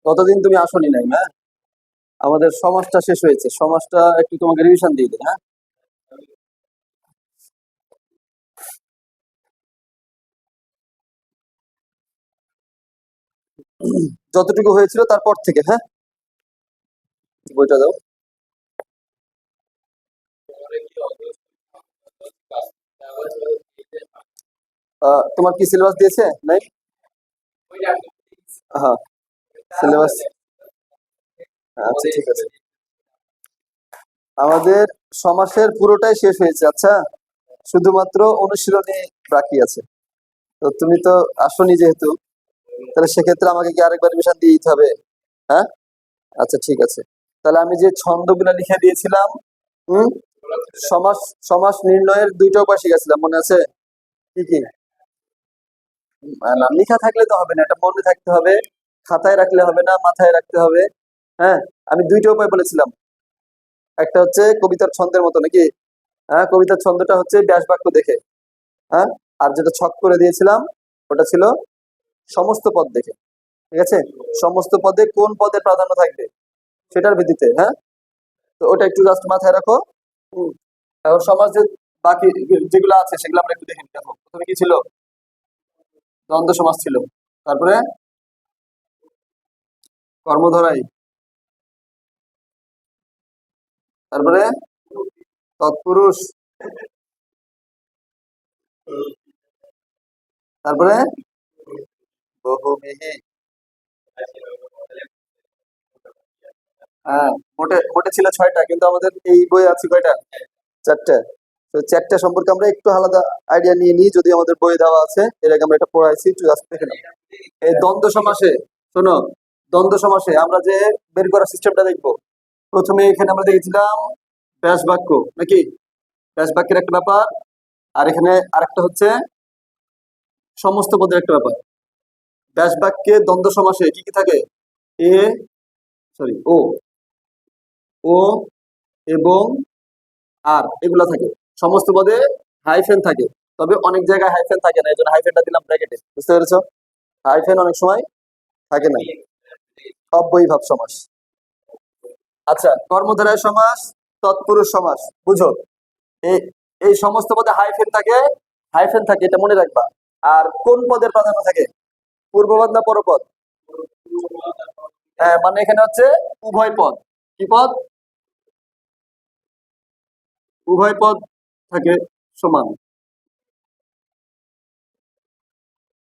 কতদিন তুমি আসনি নাই, হ্যাঁ? আমাদের সমাজটা শেষ হয়েছে, সমাজটা একটু তোমাকে রিভিশন দিয়ে দিই, হ্যাঁ? যতটুকু হয়েছিল তারপর থেকে, হ্যাঁ? বইটা দাও। তোমার কি সিলেবাস দিয়েছে? নাই? হ্যাঁ, সিলেবাস। আচ্ছা, ঠিক আছে। আমাদের সমাসের পুরোটাই শেষ হয়েছে, আচ্ছা। শুধুমাত্র অনুশীলনী বাকি আছে। তো তুমি তো আসনি যেহেতু, তাহলে সেক্ষেত্রে আমাকে কি আরেকবার রিভিশন দিয়ে দিতে হবে? হ্যাঁ, আচ্ছা, ঠিক আছে। তাহলে আমি যে ছন্দগুলো লিখে দিয়েছিলাম, হুম, সমাস সমাস নির্ণয়ের দুইটা উপায় শিখেছিলাম, মনে আছে? কি কি? নাম লেখা থাকলে তো হবে না, এটা মনে থাকতে হবে। খাতায় রাখলে হবে না, মাথায় রাখতে হবে। হ্যাঁ, আমি দুইটা উপায় বলেছিলাম। একটা হচ্ছে কবিতার ছন্দের মতো, নাকি? হ্যাঁ, কবিতার ছন্দটা হচ্ছে ব্যাস বাক্য দেখে। হ্যাঁ, আর যেটা ছক করে দিয়েছিলাম ওটা ছিল সমস্ত পদ দেখে। ঠিক আছে, সমস্ত পদে কোন পদের প্রাধান্য থাকবে সেটার ভিত্তিতে, হ্যাঁ। তো ওটা একটু জাস্ট মাথায় রাখো। হুম, এখন সমাজের বাকি যেগুলো আছে সেগুলো আমরা একটু দেখে নিই। দেখো, প্রথমে কি ছিল? দ্বন্দ্ব সমাস ছিল। তারপরে কর্মধারায়। তারপরে তৎপুরুষ। তারপরে বহুব্রীহি। হ্যাঁ, মোটে মোটে ছিল 6টা, কিন্তু আমাদের এই বই আছে কয়টা? 4টা। তো 4টা সম্পর্কে আমরা একটু আলাদা আইডিয়া নিয়ে নিই, যদি আমাদের বই দেওয়া আছে, এর আগে আমরা এটা পড়াইছি, একটু জাস্ট দেখে নাও। এই দ্বন্দ্ব সমাসে, শোনো, দ্বন্দ্ব সমাসে আমরা যে বের করার সিস্টেমটা দেখবো। প্রথমে এখানে আমরা দেখেছিলাম ব্যাস বাক্য, নাকি? ব্যাস বাক্যের একটা ব্যাপার, আর এখানে আরেকটা হচ্ছে সমস্ত পদের একটা ব্যাপার। ব্যাস বাক্যে দ্বন্দ্ব সমাসে কি কি থাকে? এ, সরি, ও, ও এবং আর, এগুলা থাকে। সমস্ত পদে হাইফেন থাকে, তবে অনেক জায়গায় হাইফেন থাকে না, এই জন্য হাইফেনটা দিলাম ব্র্যাকেটে, বুঝতে পেরেছো? হাইফেন অনেক সময় থাকে না। অব্যয়ীভাব সমাস। আচ্ছা, কর্মধারয় সমাস, তৎপুরুষ সমাস, বুঝো? এই এই সমস্ত পদে হাইফেন থাকে। হাইফেন থাকে, এটা মনে রাখবা। আর কোন পদের প্রাধান্য থাকে? পূর্বপদ না পরপদ? হ্যাঁ, মানে এখানে হচ্ছে উভয় পদ। কি পদ? উভয় পদ থাকে সমান।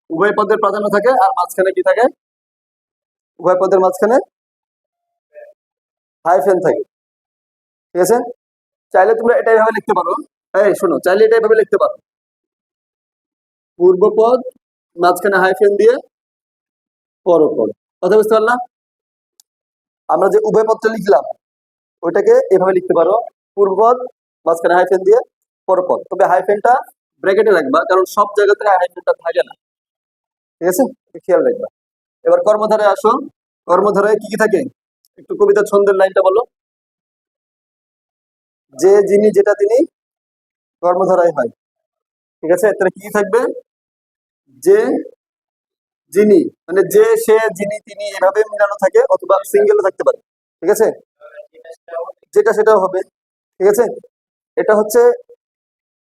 উভয় পদের প্রাধান্য থাকে, আর মাঝখানে কি থাকে? উভয় পদের মাঝখানে হাইফেন থাকে। ঠিক আছে, চাইলে তোমরা এটা এভাবে লিখতে পারো। এই শোনো, চাইলে এটা এভাবে লিখতে পারো। পূর্বপদ, মাঝখানে হাইফেন দিয়ে পরপদ। কথা বুঝতে পারলাম? আমরা যে উভয় পদটা লিখলাম ওইটাকে এভাবে লিখতে পারো। পূর্বপদ, মাঝখানে হাইফেন দিয়ে পরপদ, তবে হাইফেনটা ব্র্যাকেটে রাখবা, কারণ সব জায়গাতে হাইফেনটা থাকে না। ঠিক আছে, একটু খেয়াল রাখবা। এবার কর্মধারায় আসো। কর্মধারায় কি কি থাকে? একটু কবিতা ছন্দের লাইনটা বলো। যে, যিনি, যেটা, তিনি কর্মধারায় হয়। ঠিক আছে, তাহলে কি কি থাকবে? যে, যিনি, মানে যে, সে, যিনি, তিনি, এভাবে মিলানো থাকে, অথবা সিঙ্গেল থাকতে পারে। ঠিক আছে, যেটা সেটাও হবে। ঠিক আছে, এটা হচ্ছে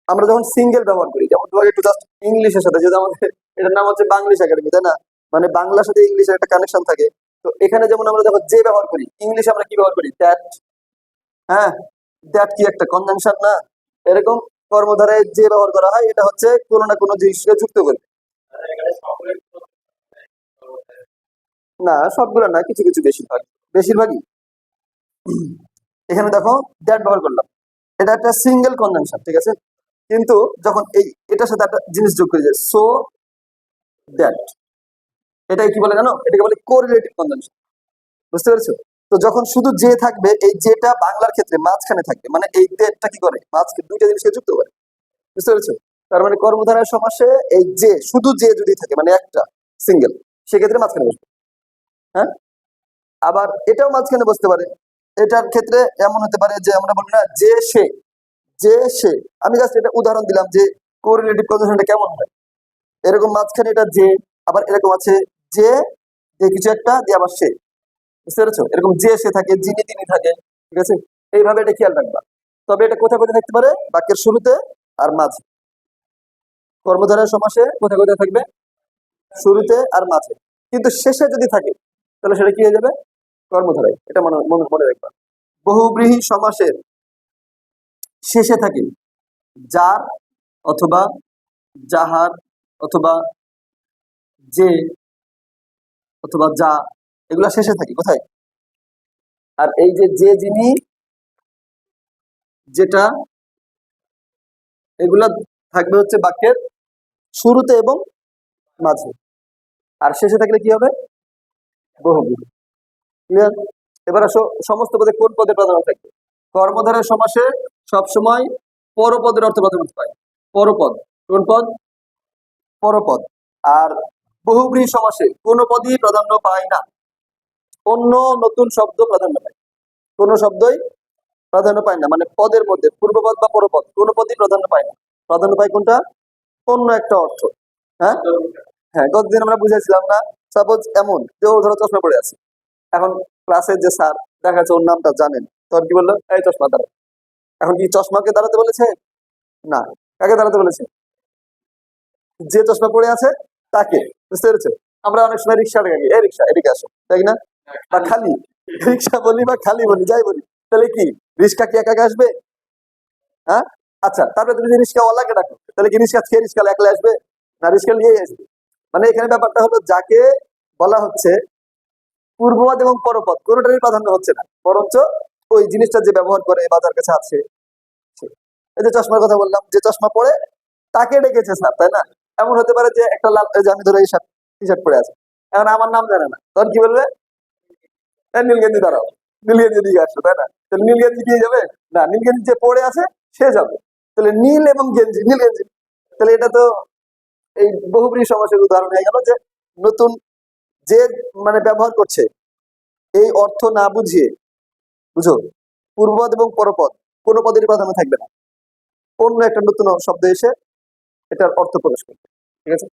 আমরা যখন সিঙ্গেল ব্যবহার করি, যেমন তোমাকে একটু জাস্ট ইংলিশের সাথে, যেহেতু আমাদের এটার নাম হচ্ছে বাংলিশ একাডেমি, তাই না? মানে বাংলার সাথে ইংলিশের একটা কানেকশন থাকে। তো এখানে যেমন আমরা যখন যে ব্যবহার করি, ইংলিশে আমরা কি ব্যবহার করি? দ্যাট। হ্যাঁ, দ্যাট কি একটা কনজাংশন না? এরকম কর্মধারায় যে ব্যবহার করা হয়, এটা হচ্ছে কোনো না কোনো জিনিসকে যুক্ত করে। না, সবগুলো না, কিছু কিছু, বেশিরভাগ, বেশিরভাগই। এখানে দেখো, দ্যাট ব্যবহার করলাম, এটা একটা সিঙ্গেল কনজাংশন, ঠিক আছে। কিন্তু যখন এই এটার সাথে একটা জিনিস যোগ করে যায়, সো দ্যাট, এটাকে কি বলে জানো? এটাকে বলে কোরিলেটিভ কনজাংশন। বুঝতে পেরেছো? তো যখন শুধু যে থাকবে, এই যেটা বাংলার ক্ষেত্রে মাঝখানে থাকবে, মানে এই দ্যাটটা কি করে, মাঝখানে দুইটা জিনিসকে যুক্ত করে। বুঝতে পেরেছো? তার মানে কর্মধারয় সমাসে এই যে, শুধু যে যদি থাকে, মানে একটা সিঙ্গেল, সেক্ষেত্রে মাঝখানে বসবে। হ্যাঁ, আবার এটাও মাঝখানে বসতে পারে। এটার ক্ষেত্রে এমন হতে পারে যে আমরা বলি না, যে সে, যে সে, আমি জাস্ট এটা উদাহরণ দিলাম যে কোরিলেটিভ কনজাংশনটা কেমন হয়। এরকম মাঝখানে এটা যে, আবার এরকম আছে যে, যে কিছু একটা দিয়ে আবার সে। বুঝতে পেরেছো? এরকম যে সে থাকে, যিনি তিনি থাকে, ঠিক আছে? এইভাবে এটা খেয়াল রাখবা। তবে এটা কোথায় কোথায় থাকতে পারে? বাক্যের শুরুতে আর মাঝে। কর্মধারয় সমাসে কোথায় কোথায় থাকবে? শুরুতে আর মাঝে। কিন্তু শেষে যদি থাকে তাহলে সেটা কি হয়ে যাবে? কর্মধারয়। এটা মনে মনে মনে রাখবা। বহুব্রীহি সমাসের শেষে থাকে যার অথবা যাহার অথবা যে অথবা যা, এগুলা শেষে থাকে কোথায়? আর এই যে যিনি, যেটা, এগুলা থাকবে হচ্ছে বাক্যের শুরুতে এবং মাঝে। আর শেষে থাকলে কি হবে? বহুব্রীহি। ক্লিয়ার? এবার আসো, সমস্ত পদে কোন পদে প্রাধান্য থাকবে? কর্মধারয় সমাসে সবসময় পরপদের অর্থ প্রাধান্য পায়। পরপদ। কোন পদ? পরপদ। আর বহুব্রীহি সমাসে কোন পদই প্রাধান্য পায় না, অন্য নতুন শব্দ প্রাধান্য পায়। কোন শব্দই প্রাধান্য পায় না, মানে পদের মধ্যে পূর্বপদ বা পরপদ কোন পদই প্রাধান্য পায় না। প্রাধান্য পায় কোনটা? অন্য একটা অর্থ। হ্যাঁ হ্যাঁ, গতদিন আমরা বুঝাইছিলাম না? সাপোজ এমন যে ও ধরো চশমা পড়ে আছে, এখন ক্লাসের যে স্যার দেখা যাচ্ছে ওর নামটা জানেন, তখন কি বললো? এই চশমা দাঁড়াও। এখন কি চশমাকে দাঁড়াতে বলেছে? না। কাকে দাঁড়াতে বলেছে? যে চশমা পড়ে আছে তাকে। বুঝতে পেরেছো? আমরা অনেক সময় রিক্সা ডাকি, এই রিক্সা এদিকে আসো, তাই না? বা খালি রিক্সা বলি বা খালি বলি, যাই বলি, তাহলে কি রিক্সা কি একা একা আসবে? হ্যাঁ। আচ্ছা, তারপরে তুমি যে রিক্সাওয়ালাকে ডাকো, তাহলে কি রিক্সা খেয়ে রিক্সা একলা আসবে? না, রিক্সা নিয়েই আসবে। মানে এখানে ব্যাপারটা হলো, যাকে বলা হচ্ছে পূর্বপদ এবং পরপদ কোনোটারই প্রাধান্য হচ্ছে না, বরঞ্চ ওই জিনিসটা যে ব্যবহার করে বা যার কাছে আছে সে। এই যে চশমার কথা বললাম, যে চশমা পরে তাকে ডেকেছে স্যার, তাই না? এমন হতে পারে যে একটা লাল, এই যে আমি ধরো এই টি শার্ট পরে আছে, এখন আমার নাম জানে না, তখন কি বলবে? এই নীলগেঞ্জি দাঁড়াও, নীলগেঞ্জি দিকে আসো, তাই না? তাহলে নীলগেঞ্জি দিয়ে যাবে না, নীলগেঞ্জি যে পড়ে আছে সে যাবে। তাহলে নীল এবং গেঞ্জি, নীলগেঞ্জি। তাহলে এটা তো এই বহুব্রীহি সমাসের উদাহরণ হয়ে গেল, যে নতুন যে মানে ব্যবহার করছে এই অর্থ না বুঝিয়ে, বুঝো, পূর্বপদ এবং পরপদ কোনো পদেরই প্রাধান্য থাকবে না, অন্য একটা নতুন শব্দ এসে এটার অর্থ প্রকাশ করবে। ঠিক আছে?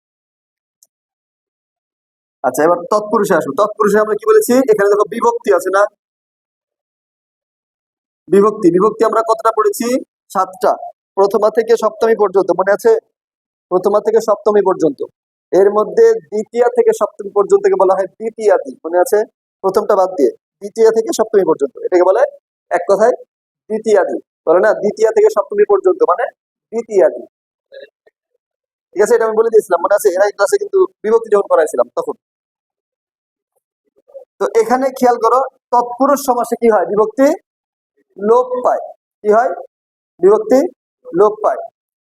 আচ্ছা, এবার তৎপুরুষে আসো। তৎপুরুষে আমরা কি বলেছি? এখানে দেখো বিভক্তি আছে না? বিভক্তি, বিভক্তি আমরা কতটা পড়েছি? 7টা। প্রথমা থেকে সপ্তমী পর্যন্ত, মনে আছে? প্রথমা থেকে সপ্তমী পর্যন্ত। এর মধ্যে দ্বিতীয়া থেকে সপ্তমী পর্যন্ত বলা হয় দ্বিতীয়াদি, মনে আছে? প্রথমটা বাদ দিয়ে দ্বিতীয়া থেকে সপ্তমী পর্যন্ত এটাকে বলে এক কথায় দ্বিতীয়াদি, বলে না? দ্বিতীয়া থেকে সপ্তমী পর্যন্ত মানে দ্বিতীয়াদি। ঠিক আছে? এটা আমি বলে দিয়েছিলাম, মনে আছে? এরা ক্লাসে কিন্তু বিভক্তি যখন করাইছিলাম তখন। তো এখানে খেয়াল করো, তৎপুরুষ সমাসে কি হয়? বিভক্তি লোপ পায়। কি হয়? বিভক্তি লোপ পায়।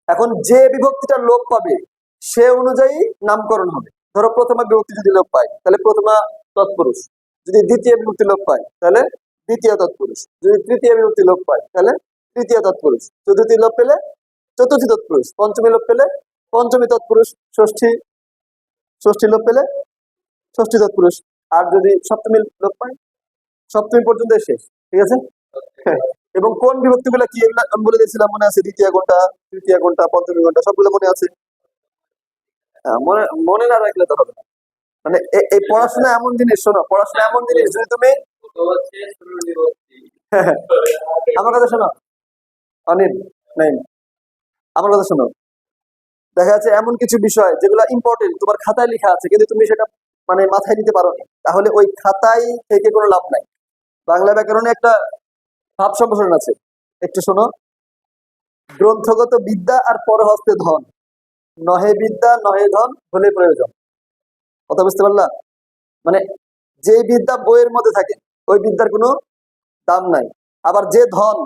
এখন যে বিভক্তিটা লোপ পাবে সে অনুযায়ী নামকরণ হবে। ধরো প্রথমা বিভক্তি যদি লোপ পায় তাহলে প্রথমা তৎপুরুষ, যদি দ্বিতীয় বিভক্তি লোপ পায় তাহলে দ্বিতীয় তৎপুরুষ, যদি তৃতীয় বিভক্তি লোপ পায় তাহলে তৃতীয় তৎপুরুষ, চতুর্থী লোপ পেলে চতুর্থী তৎপুরুষ, পঞ্চমী লোপ পেলে পঞ্চমী তৎপুরুষ, ষষ্ঠী ষষ্ঠী লোপ পেলে ষষ্ঠী তৎপুরুষ, আর যদি সপ্তমী লোপ পায় সপ্তমী পর্যন্ত শেষ। ঠিক আছে? এবং কোন বিভক্তি গুলা কি এগুলা আমি বলে দিয়েছিলাম, মনে আছে? দ্বিতীয় ঘন্টা, তৃতীয় ঘন্টা, পঞ্চমী ঘন্টা, সবগুলো মনে আছে? মনে মনে না রাখলে তো হবে না। মানে এই পড়াশোনা এমন জিনিস, শোনো, পড়াশোনা এমন জিনিস, যদি তুমি আমার কথা শোনো অনিল, নাই, আমার কথা শোনো। দেখা যাচ্ছে এমন কিছু বিষয় যেগুলো ইম্পর্টেন্ট, তোমার খাতায় লেখা আছে, কিন্তু তুমি সেটা মানে মাথায় নিতে পারো না, তাহলে ওই খাতায় থেকে কোনো লাভ নাই। বাংলা ব্যাকরণে একটা ভাব সম্প্রসারণ আছে, একটু শোনো। গ্রন্থগত বিদ্যা আর পরহস্তে ধন, নহে বিদ্যা নহে ধন হলে প্রয়োজন। কথা বুঝতে পারলা? মানে যে বিদ্যা বইয়ের মধ্যে থাকে ওই বিদ্যার কোনো দাম নাই, আবার যে ধন,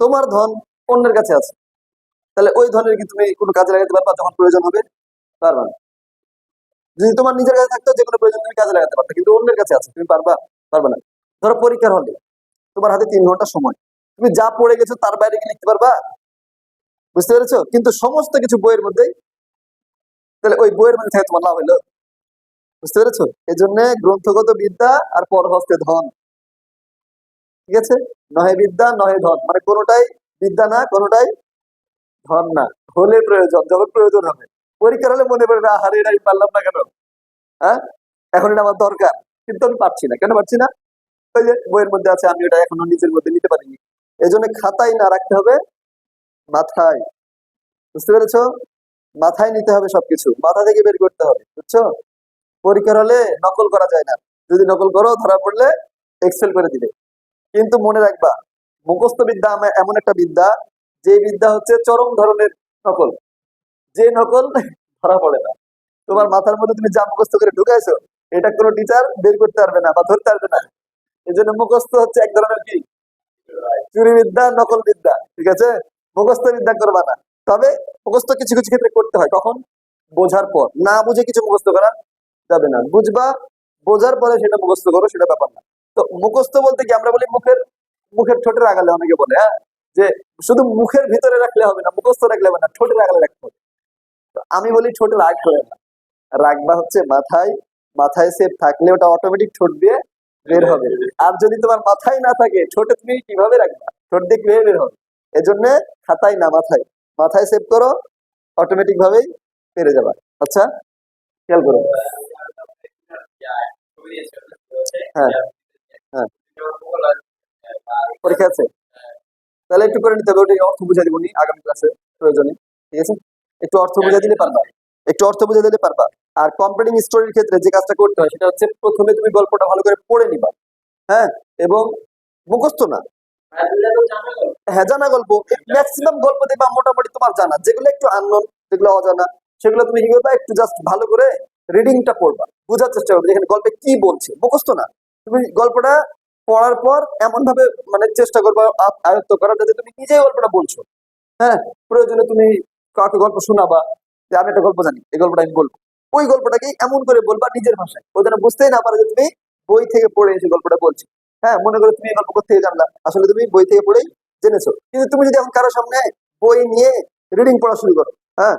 তোমার ধন অন্যের কাছে আছে, তাহলে ওই ধনের কি তুমি কোনো কাজে লাগাতে পারবা যখন প্রয়োজন হবে? পারবা না। যদি তোমার নিজের কাছে থাকতো যে কোনো প্রয়োজন তুমি কাজে লাগাতে পারতো, কিন্তু অন্যের কাছে আছে, তুমি পারবা? পারবে না। ধরো পরীক্ষার হলে তোমার হাতে 3 ঘন্টা সময়, তুমি যা পড়ে গেছো তার বাইরে কি লিখতে পারবা? বুঝতে পেরেছো? কিন্তু সমস্ত কিছু বইয়ের মধ্যেই, তাহলে ওই বইয়ের মধ্যে থাকে তোমার লাভ হইলো। বুঝতে পেরেছো? এই জন্য গ্রন্থগত বিদ্যা আর পরহস্তে ধন। ঠিক আছে? নহে বিদ্যা নহে ধন, মানে কোনোটাই বিদ্যা না, কোনোটাই ধন না, হলে প্রয়োজন, যখন প্রয়োজন হবে। পরীক্ষার হলে মনে পড়বে, আহারে এটা আমি পারলাম না কেন, হ্যাঁ, এখন এটা আমার দরকার, কিন্তু আমি পারছি না। কেন পারছি না? ওই যে বইয়ের মধ্যে আছে, আমি ওটা এখনো নিজের মধ্যে নিতে পারিনি। এই জন্য খাতায় না রাখতে হবে, মাথায়। বুঝতে পেরেছো? মাথায় নিতে হবে সবকিছু, মাথা থেকে বের করতে হবে, বুঝছো? পরীক্ষার হলে নকল করা যায় না, যদি নকল করো ধরা পড়লে এক্সেল করে দিবে। কিন্তু মনে রাখবা, মুখস্থ বিদ্যা এমন একটা বিদ্যা, যে বিদ্যা হচ্ছে চরম ধরনের নকল, যে নকল ধরা পড়ে না। তোমার মাথার মধ্যে তুমি যা মুখস্থ করে ঢুকাইছো, এটা কোনো টিচার বের করতে পারবে না বা ধরতে পারবে না। এই জন্য মুখস্থ হচ্ছে এক ধরনের কি, চুরি বিদ্যা, নকল বিদ্যা, ঠিক আছে? মুখস্থ বিদ্যা করবা না। তবে মুখস্থ কিছু কিছু ক্ষেত্রে করতে হয়, কখন? বোঝার পর। না বুঝে কিছু মুখস্থ করা যাবে না, বুঝবা, বোঝার পরে সেটা মুখস্থ করো, সেটা ব্যাপার না। তো মুখস্থ বলতে কি, আমরা বলি মুখের মুখের ঠোঁটের আগালে, অনেকে বলে, হ্যাঁ, যে শুধু মুখের ভিতরে রাখলে হবে না, মুখস্থ রাখলে হবে না, ঠোঁটের আগালে রাখতে হবে। তো আমি বলি ঠোঁটের আগ করে না, রাখবা হচ্ছে মাথায়। মাথায় সেভ থাকলে ওটা অটোমেটিক ঠোঁট দিয়ে বের হবে। আর যদি তোমার মাথায় না থাকে, ঠোঁটে তুমি কিভাবে রাখবা? ঠোঁট দিয়ে কিভাবে বের হবে? এজন্য খাতায় না, মাথায়। মাথায় সেভ করো, অটোমেটিক ভাবেই পেরে যাবা। আচ্ছা, খেয়াল করো। হ্যাঁ, হ্যাঁ, পরীক্ষা আছে, তাহলে একটু করে নিতে হবে। ওটা অর্থ বুঝাই দিব নি আগামী ক্লাসে প্রয়োজনে, ঠিক আছে? একটু অর্থ বুঝাই দিলে পারবা, একটু অর্থ বুঝাই দিলে পারবা। আর কম্পিটিং স্টোরির ক্ষেত্রে যে কাজটা করতে হয়, সেটা হচ্ছে প্রথমে তুমি গল্পটা ভালো করে পড়ে নিবা, হ্যাঁ, এবং মুখস্থ না। হ্যাঁ, জানা গল্প, ম্যাক্সিমাম গল্প দেখবা মোটামুটি তোমার জানা, যেগুলো একটু আননোন, যেগুলো অজানা, সেগুলো তুমি কি করবা, একটু জাস্ট ভালো করে রিডিংটা পড়বা, বোঝার চেষ্টা করবে যেখানে গল্পে কি বলছে, মুখস্থ না। তুমি গল্পটা পড়ার পর এমন ভাবে মানে চেষ্টা করবা আয়ত্ত করার, যাতে তুমি নিজেই গল্পটা বলছো। হ্যাঁ, প্রয়োজনে তুমি কাউকে গল্প শোনাবা, যে আমি একটা গল্প জানি, এই গল্পটা আমি বলবো। ওই গল্পটাকে এমন করে বলবা নিজের ভাষায়, ওই যেন বুঝতেই না পারে যে তুমি বই থেকে পড়ে এসে গল্পটা বলছো। হ্যাঁ, মনে করো তুমি এই গল্প থেকে জানলা, আসলে তুমি বই থেকে পড়েই জেনেছো। কিন্তু তুমি যদি এখন কারোর সামনে বই নিয়ে রিডিং পড়া শুরু করো, হ্যাঁ,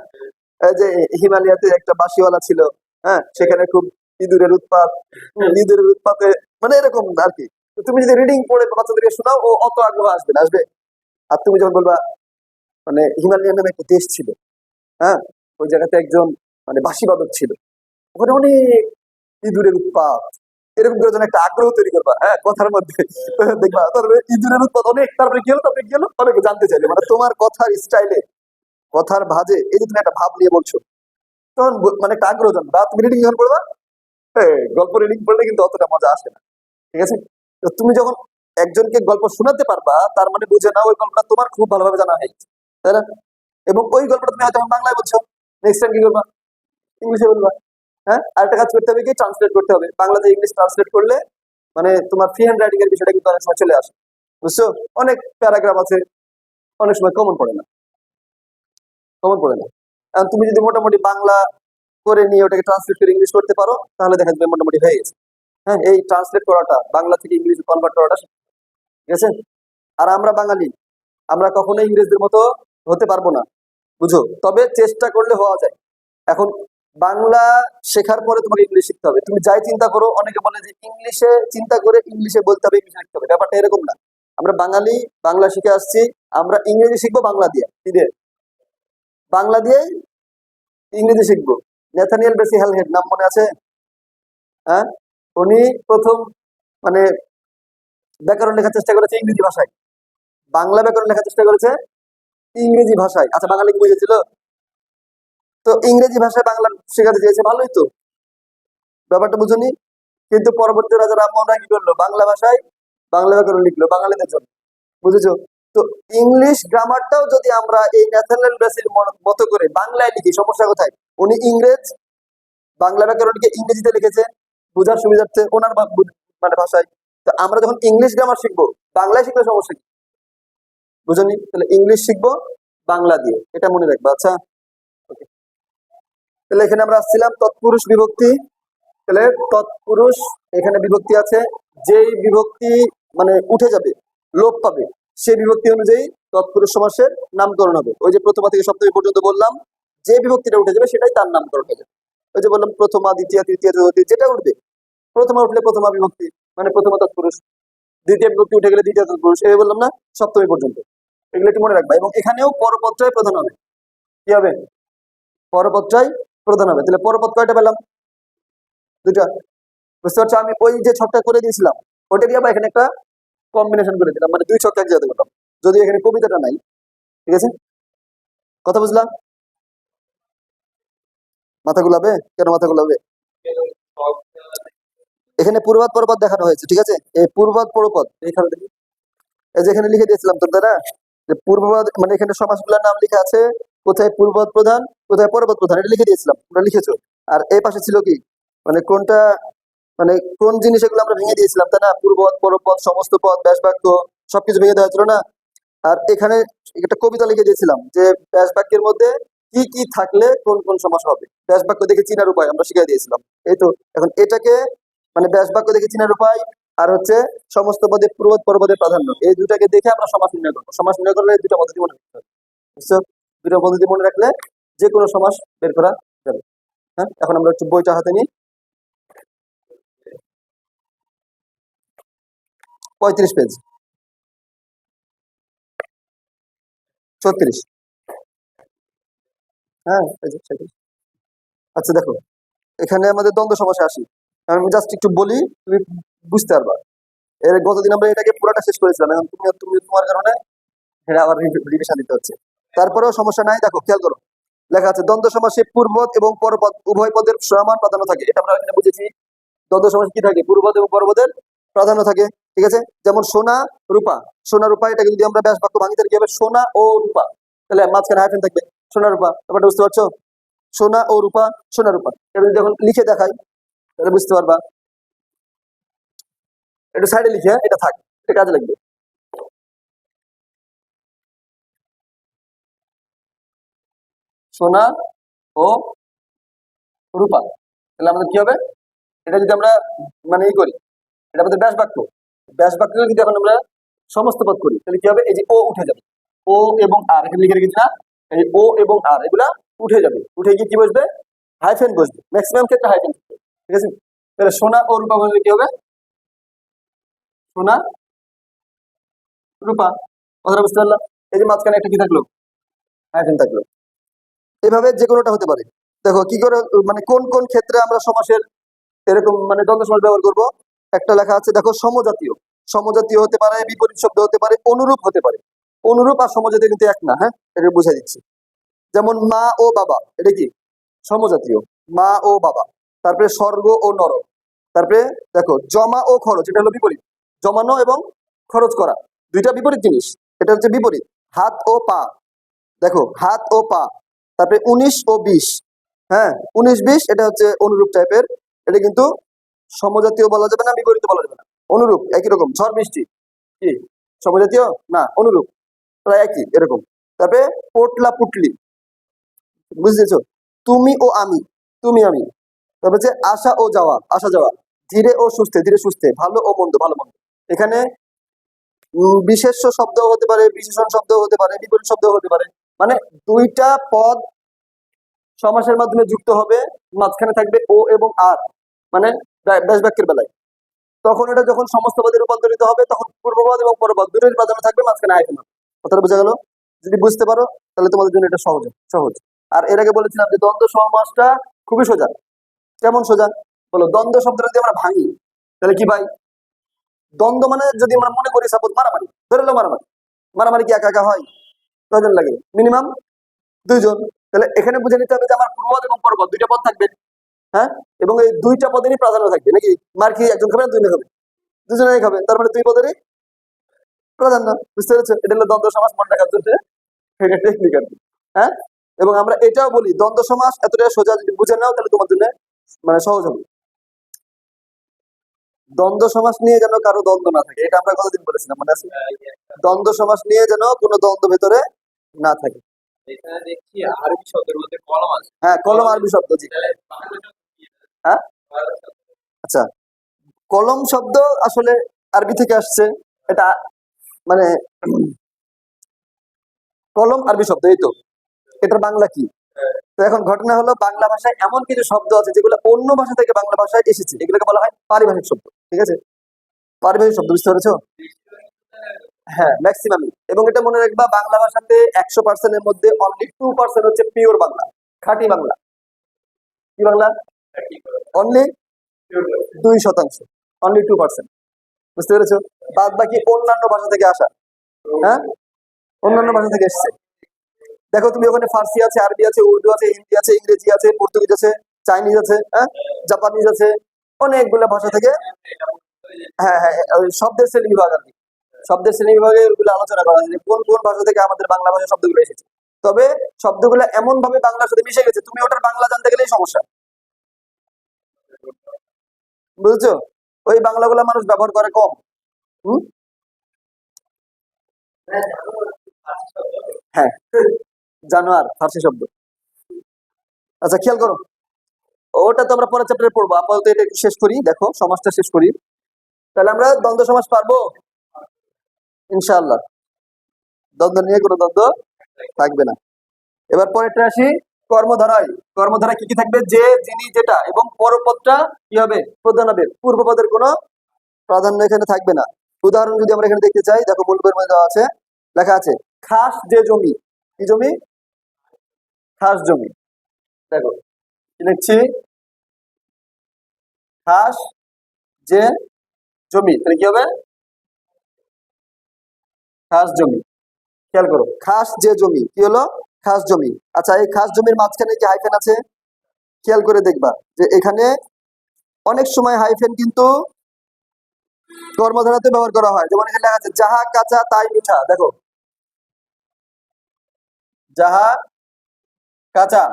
এই যে হিমালয়াতে একটা বাঁশিওয়ালা ছিল, হ্যাঁ, সেখানে খুব ইঁদুরের উৎপাত, ইঁদুরের উৎপাতে, মানে এরকম আর কি। তো তুমি যদি রিডিং পড়ে বাচ্চাদেরকে শোনাও, ও অত আগ্রহ আসবে না, আসবে? আর তুমি যখন বলবা, মানে হিমালয়ান নামে একটা দেশ ছিল, হ্যাঁ, ওই জায়গাতে একজন মানে বাঁশিবাদক ছিল, ওখানে অনেক ইঁদুরের উৎপাত, এরকম করে যেন একটা আগ্রহ তৈরি করবা, হ্যাঁ, কথার মধ্যে। দেখবা তারপরে ইঁদুরের উৎপাত অনেক, তারপরে কি হলো, তারপরে কি হলো, অনেকে জানতে চাইলে, মানে তোমার কথার স্টাইলে, কথার ভাজে, এই যে তুমি একটা ভাব নিয়ে বলছো, তখন মানে একটা আগ্রহ জানবে। আর তুমি রিডিং যখন পড়বা, গল্প রিডিং পড়লে কিন্তু অতটা মজা আসে না, ঠিক আছে? তো তুমি যখন একজনকে গল্প শোনাতে পারবা, তার মানে বুঝে না ওই গল্পটা তোমার খুব ভালোভাবে জানা হয়ে গেছে, তাই না? এবং ওই গল্পটা তুমি হয়তো এখন বাংলায় বলছো, নেক্সট টাইম কি করবা, ইংলিশে বলবা। হ্যাঁ, আরেকটা কাজ করতে হবে, কি ট্রান্সলেট করতে হবে, বাংলাতে ইংলিশ ট্রান্সলেট করলে মানে তোমার ফ্রি হ্যান্ড রাইটিং এর বিষয়টা কিন্তু অনেক সময় চলে আসে, বুঝছো? অনেক প্যারাগ্রাফ আছে, অনেক সময় কমন পড়ে না, কমন পড়ে না। এখন তুমি যদি মোটামুটি বাংলা করে নিয়ে ওটাকে ট্রান্সলেট করে ইংলিশ করতে পারো, তাহলে দেখা যাবে মোটামুটি হয়ে গেছে। হ্যাঁ, এই ট্রান্সলেট করাটা, বাংলা থেকে ইংলিশে কনভার্ট করাটা, ঠিক আছে? আর আমরা বাঙালি, আমরা কখনোই ইংরেজদের মতো হতে পারবো না, বুঝো? তবে চেষ্টা করলে হওয়া যায়। এখন বাংলা শেখার পরে তোমাকে ইংলিশ শিখতে হবে। তুমি যাই চিন্তা করো, অনেকে বলে যে ইংলিশে চিন্তা করে ইংলিশে বলতে হবে, ইংলিশে লিখতে হবে, ব্যাপারটা এরকম না। আমরা বাঙালি, বাংলা শিখে আসছি, আমরা ইংরেজি শিখবো বাংলা দিয়ে, কি দিয়ে? বাংলা দিয়েই ইংরেজি শিখবো। নেথানিয়েল বেসি হেলহেড নাম মনে আছে? হ্যাঁ, উনি প্রথম মানে ব্যাকরণ লেখার চেষ্টা করেছে ইংরেজি ভাষায়, বাংলা ব্যাকরণ লেখার চেষ্টা করেছে ইংরেজি ভাষায়। আচ্ছা, বাঙালি কি বুঝেছিল? তো ইংরেজি ভাষায় বাংলা শেখাতে চেয়েছে, ভালোই তো, ব্যাপারটা বুঝুনি। কিন্তু পরবর্তী রাজা রামমোহন রায় কি করলো, বাংলা ভাষায় বাংলা ব্যাকরণ লিখলো বাঙালিদের জন্য, বুঝেছো? তো ইংলিশ গ্রামারটাও যদি আমরা এই ন্যাথনাল বেসির মতো করে বাংলায় লিখি, সমস্যা কোথায়? উনি ইংরেজ, বাংলা ব্যাকরণকে ইংরেজিতে লিখেছে বোঝার সুবিধার্থে ওনার মানে ভাষায়। তো আমরা যখন ইংলিশ গ্রামার শিখবো, বাংলায় শিখলে সমস্যা কি? বুঝনি? তাহলে ইংলিশ শিখবো বাংলা দিয়ে, এটা মনে রাখবো। আচ্ছা, ওকে। তাহলে এখানে আমরা আসছিলাম তৎপুরুষ বিভক্তি। তাহলে তৎপুরুষ, এখানে বিভক্তি আছে, যেই বিভক্তি মানে উঠে যাবে, লোপ পাবে, সেই বিভক্তি অনুযায়ী তৎপুরুষ সমাসের নামকরণ হবে। ওই যে প্রথমা থেকে সপ্তমী পর্যন্ত বললাম, যে বিভক্তিটা উঠে যাবে সেটাই তার নামকরণ হয়ে যাবে। ওই যে বললাম প্রথমা, দ্বিতীয়, তৃতীয়, চতুর্থী, যেটা উঠবে, প্রথমা উঠলে প্রথমা বিভক্তি মানে প্রথমা তৎপুরুষ, দ্বিতীয় বিভক্তি উঠে গেলে দ্বিতীয় তৎপুরুষ, এই বললাম না, সপ্তমী পর্যন্ত। এগুলো একটু মনে রাখবা। এবং এখানেও পরপত্রায় প্রধান হবে, কি হবে? পরপত্রায় প্রধান হবে। তাহলে পরপদ কয়টা পেলাম? দুটা। বুঝতে পারছো? আমি ওই যে ছকটা করে দিয়েছিলাম, ওটা দিয়ে আবার এখানে একটা কম্বিনেশন করে দিলাম, মানে দুই ছক এক জায়গাতে করলাম, যদি এখানে কবিতাটা নাই। ঠিক আছে, কথা বুঝলাম? মাথা গুলাবে কেন? মাথা গুলাবে, এখানে পূর্বাদ পরপদ দেখানো হয়েছে। ঠিক আছে, এই পূর্বাদ পরপদ এখানে দেখি, এই যে এখানে লিখে দিয়েছিলাম তোর দ্বারা, যে পূর্বপদ মানে এখানে সমাসগুলোর নাম লেখা আছে, কোথায় পূর্বপদ প্রধান কোথায় পরপদ প্রধান, এটা লিখে দিয়েছিলাম, তোমরা লিখেছো। আর এই পাশে ছিল কি, মানে কোনটা, মানে কোন জিনিস, এগুলো আমরা ভেঙে দিয়েছিলাম তাই না? পূর্বপদ পরপদ সমস্ত পদ ব্যাস বাক্য সবকিছু ভেঙে দেওয়া ছিল না? আর এখানে একটা কবিতা লিখে দিয়েছিলাম যে ব্যাস বাক্যের মধ্যে কি কি থাকলে কোন কোন সমাস হবে, ব্যাস বাক্য দেখে চিনার উপায় আমরা শিখিয়ে দিয়েছিলাম। এই তো, এখন এটাকে মানে ব্যাস বাক্য দেখে চিনার উপায় আর হচ্ছে সমস্ত পদে পূর্বপদ পরপদের প্রাধান্য, এই দুটাকে দেখে আমরা সমাস নির্ণয় করবো। সমাস নির্ণয় করলে এই দুটা পদ্ধতি মনে রাখতে হবে, বুঝছো? দুটো পদ্ধতি মনে রাখলে যে কোনো সমাস বের করা যাবে। হ্যাঁ, এখন আমরা একটু বইটা হাতে নিই। 35 পেজ, 36। হ্যাঁ, এই যে 37। আচ্ছা দেখো, এখানে আমাদের দ্বন্দ্ব সমাসে আসি। আমি জাস্ট একটু বলি, তুমি বুঝতে পারবা। এর গতদিন আমরা এটাকে পুরোটা শেষ করেছিলাম, এখন তুমি তুমি তোমার কারণে এটা আবার রিভিশন দিতে হচ্ছে। তারপরেও সমস্যা নাই, দেখো খেয়াল করো, লেখা আছে দ্বন্দ্ব সমাসে পূর্বপদ এবং পরপদ উভয় পদের সমান প্রাধান্য থাকে। এটা আমরা এখানে বুঝেছি, দ্বন্দ্ব সমাসে কি থাকে, পূর্বপদ এবং পরপদের প্রাধান্য থাকে। ঠিক আছে, যেমন সোনা রূপা, সোনা রূপা, এটাকে যদি আমরা ব্যাস বাক্য ভাঙি তাহলে কি হবে, সোনা ও রূপা, তাহলে মাঝখানে হাইফেন থাকবে, সোনা রূপা। ব্যাপারটা বুঝতে পারছো? সোনা ও রূপা, সোনা রূপা, এটা যদি যখন লিখে দেখাই তাহলে বুঝতে পারবা। একটু সাইডে লিখে এটা থাক, এটা কাজে লাগবে। সোনা ও রূপা, তাহলে আমাদের কি হবে, এটা যদি আমরা মানে ই করি, এটা আমাদের ব্যাস বাক্য, ব্যাস বাক্য যদি এখন আমরা সমস্ত পদ করি তাহলে কি হবে, এই যে ও উঠে যাবে, ও এবং আর এখানে লিখে রেখেছি না, এই ও এবং আর এগুলা উঠে যাবে, উঠে গিয়ে কি বসবে, হাইফেন বসবে, ম্যাক্সিমাম ক্ষেত্রে হাইফেন। ঠিক আছে, তাহলে সোনা ও রূপা বললে কি হবে, সোনা রূপা। কথাটা বুঝতে পারলাম? এই যে মাঝখানে একটা কি থাকলো, হাইফেন থাকলো। এভাবে যে কোনোটা হতে পারে। দেখো কি করে, মানে কোন কোন ক্ষেত্রে আমরা সমাসের এরকম মানে দ্বন্দ্ব সমাস ব্যবহার করব। একটা লেখা আছে দেখো, সমজাতীয়, সমজাতীয় হতে পারে, বিপরীত শব্দ হতে পারে, অনুরূপ হতে পারে। অনুরূপ আর সমজাতীয় কিন্তু এক না, হ্যাঁ, এটা বুঝাই দিচ্ছি। যেমন মা ও বাবা, এটা কি সমজাতীয়, মা ও বাবা। তারপরে স্বর্গ ও নরক। তারপরে দেখো জমা ও খরচ, এটা হলো বিপরীত, জমানো এবং খরচ করা দুইটা বিপরীত জিনিস, এটা হচ্ছে বিপরীত। হাত ও পা, দেখো হাত ও পা। তারপরে 19 ও 20, হ্যাঁ 19-20, এটা হচ্ছে অনুরূপ টাইপের, এটা কিন্তু সমজাতীয় বলা যাবে না, বিপরীত বলা যাবে না, অনুরূপ একই রকম। ঝড় বৃষ্টি কি সমজাতীয় না, অনুরূপ, প্রায় একই এরকম। তারপরে পোটলা পুটলি, বুঝতেছো, তুমি ও আমি, তুমি আমি। তারপরে হচ্ছে আসা ও যাওয়া, আসা যাওয়া। ধীরে ও সুস্থে, ধীরে সুস্থে। ভালো ও মন্দ, ভালো মন্দ। এখানে বিশেষ্য শব্দ হতে পারে, বিশেষণ শব্দ হতে পারে, বিপরীত শব্দ হতে পারে। মানে দুইটা পদ সমাসের মাধ্যমে যুক্ত হবে, মাঝখানে থাকবে ও এবং আর, মানে ব্যাস বাক্যের বেলায়। তখন এটা যখন সমস্ত পদে রূপান্তরিত হবে তখন পূর্বপদ এবং পরপদ দুটোর প্রাধান্য থাকবে, মাঝখানে আইফোন হবে। কথাটা বোঝা গেল? যদি বুঝতে পারো তাহলে তোমাদের জন্য এটা সহজ সহজ। আর এর আগে বলেছিলাম যে দ্বন্দ্ব সমাসটা খুবই সোজা। কেমন সোজা বলো, দ্বন্দ্ব শব্দটা যদি আমরা ভাঙি তাহলে কি পাই? দ্বন্দ্ব মানে যদি আমরা মনে করি সাপোজ মারামারি, ধরে লো মারামারি, মারামারি কি একা একা হয়? কয়জন লাগে? মিনিমাম দুইজন। তাহলে এখানে বুঝে নিতে হবে যে আমার পূর্বপদ এবং পরপদ দুইটা পদ থাকবে, হ্যাঁ, এবং এই দুইটা পদেরই প্রাধান্য থাকবে। নাকি মার কি একজন খাবে না দুইজন খাবে? দুজনেই খাবে, তার মানে দুই পদেরই প্রাধান্য। বুঝতে পেরেছো? এটা হলো দ্বন্দ্ব সমাস মনে রাখার জন্য এটা টেকনিক আর কি। হ্যাঁ, এবং আমরা এটাও বলি দ্বন্দ্ব সমাস এতটা সোজা, যদি বুঝে নাও তাহলে তোমার জন্য মানে সহজ হবে। দ্বন্দ্ব সমাস নিয়ে যেন কারো দ্বন্দ্ব না থাকে, এটা আমরা কতদিন বলেছিলাম মনে আছে? দ্বন্দ্ব সমাস নিয়ে যেন কোনো দ্বন্দ্ব ভেতরে না থাকে। এখানে দেখছি আরবি শব্দের মধ্যে কলম আছে। হ্যাঁ, কলম আরবি শব্দ, জি। হ্যাঁ, আচ্ছা, কলম শব্দ আসলে আরবি থেকে আসছে, এটা মানে কলম আরবি শব্দ, এই তো। এটার বাংলা কি? তো এখন ঘটনা হলো, বাংলা ভাষায় এমন কিছু শব্দ আছে যেগুলো অন্য ভাষা থেকে বাংলা ভাষায় এসেছে, এগুলোকে বলা হয় পারিভাষিক শব্দ। ঠিক আছে, পারিভাষিক শব্দ, বুঝতে পেরেছো? হ্যাঁ, ম্যাক্সিমাম। এবং এটা মনে রাখবা, বাংলা ভাষাতে 100% এর মধ্যে অনলি 2% হচ্ছে পিওর বাংলা, খাঁটি বাংলা। কি বাংলা? Only 2%, only 2%। বুঝতে পেরেছো? বাদ বাকি অন্যান্য ভাষা থেকে আসা। হ্যাঁ, অন্যান্য ভাষা থেকে এসছে। দেখো তুমি ওখানে ফার্সি আছে, আরবি আছে, উর্দু আছে, হিন্দি আছে, ইংরেজি আছে, পর্তুগিজ আছে, চাইনিজ আছে, হ্যাঁ, জাপানিজ আছে, অনেকগুলো ভাষা থেকে। হ্যাঁ হ্যাঁ, ওই শব্দের শ্রেণী বিভাগ আর কি। শব্দের শ্রেণী বিভাগে এগুলো আলোচনা করা আছে যে কোন কোন ভাষা থেকে আমাদের বাংলা ভাষার শব্দগুলো এসেছে। তবে শব্দগুলো এমন ভাবে বাংলার সাথে মিশে গেছে, তুমি ওটার বাংলা জানতে গেলেই সমস্যা। বুঝছো? ওই বাংলাগুলো মানুষ ব্যবহার করে কম। হুম। হ্যাঁ, জানোয়ার ফার্সি শব্দ। আচ্ছা খেয়াল করো, ওটা তো আমরা পরের চ্যাপ্টারে পড়বো, আপাতত এটা একটু শেষ করি। দেখো সমাজটা শেষ করি, তাহলে আমরা দ্বন্দ্ব সমাস পারবো ইনশাআল্লাহ। দ্বন্দ্ব নিয়ে কোনো দ্বন্দ্ব থাকবে না। এবার পরেরটা আসি, কর্মধারায়। কর্মধারায় কি কি থাকবে? যে, যিনি, যেটা এবং পরপদটা কি হবে? প্রধান হবে। পূর্বপদের কোনো প্রাধান্য এখানে থাকবে না। উদাহরণ যদি আমরা এখানে দেখতে চাই, দেখো মূল বইয়ের মধ্যে দেওয়া আছে, লেখা আছে খাস যে জমি। কি জমি? খাস জমি। দেখো কি লিখছি, খাস যে জমি, তাহলে কি হবে? খাস জমি। খেয়াল করো, খাস যে জমি কি হলো? খাস জমি। আচ্ছা, এই খাস জমির মাঝখানে কি হাইফেন আছে? খেয়াল করে দেখবা যে এখানে অনেক সময় হাইফেন কিন্তু কর্মধারাতে ব্যবহার করা হয়। যেমন এখানে লেখা আছে যাহা কাঁচা তাই মিঠা। দেখো, যাহা কাঁচা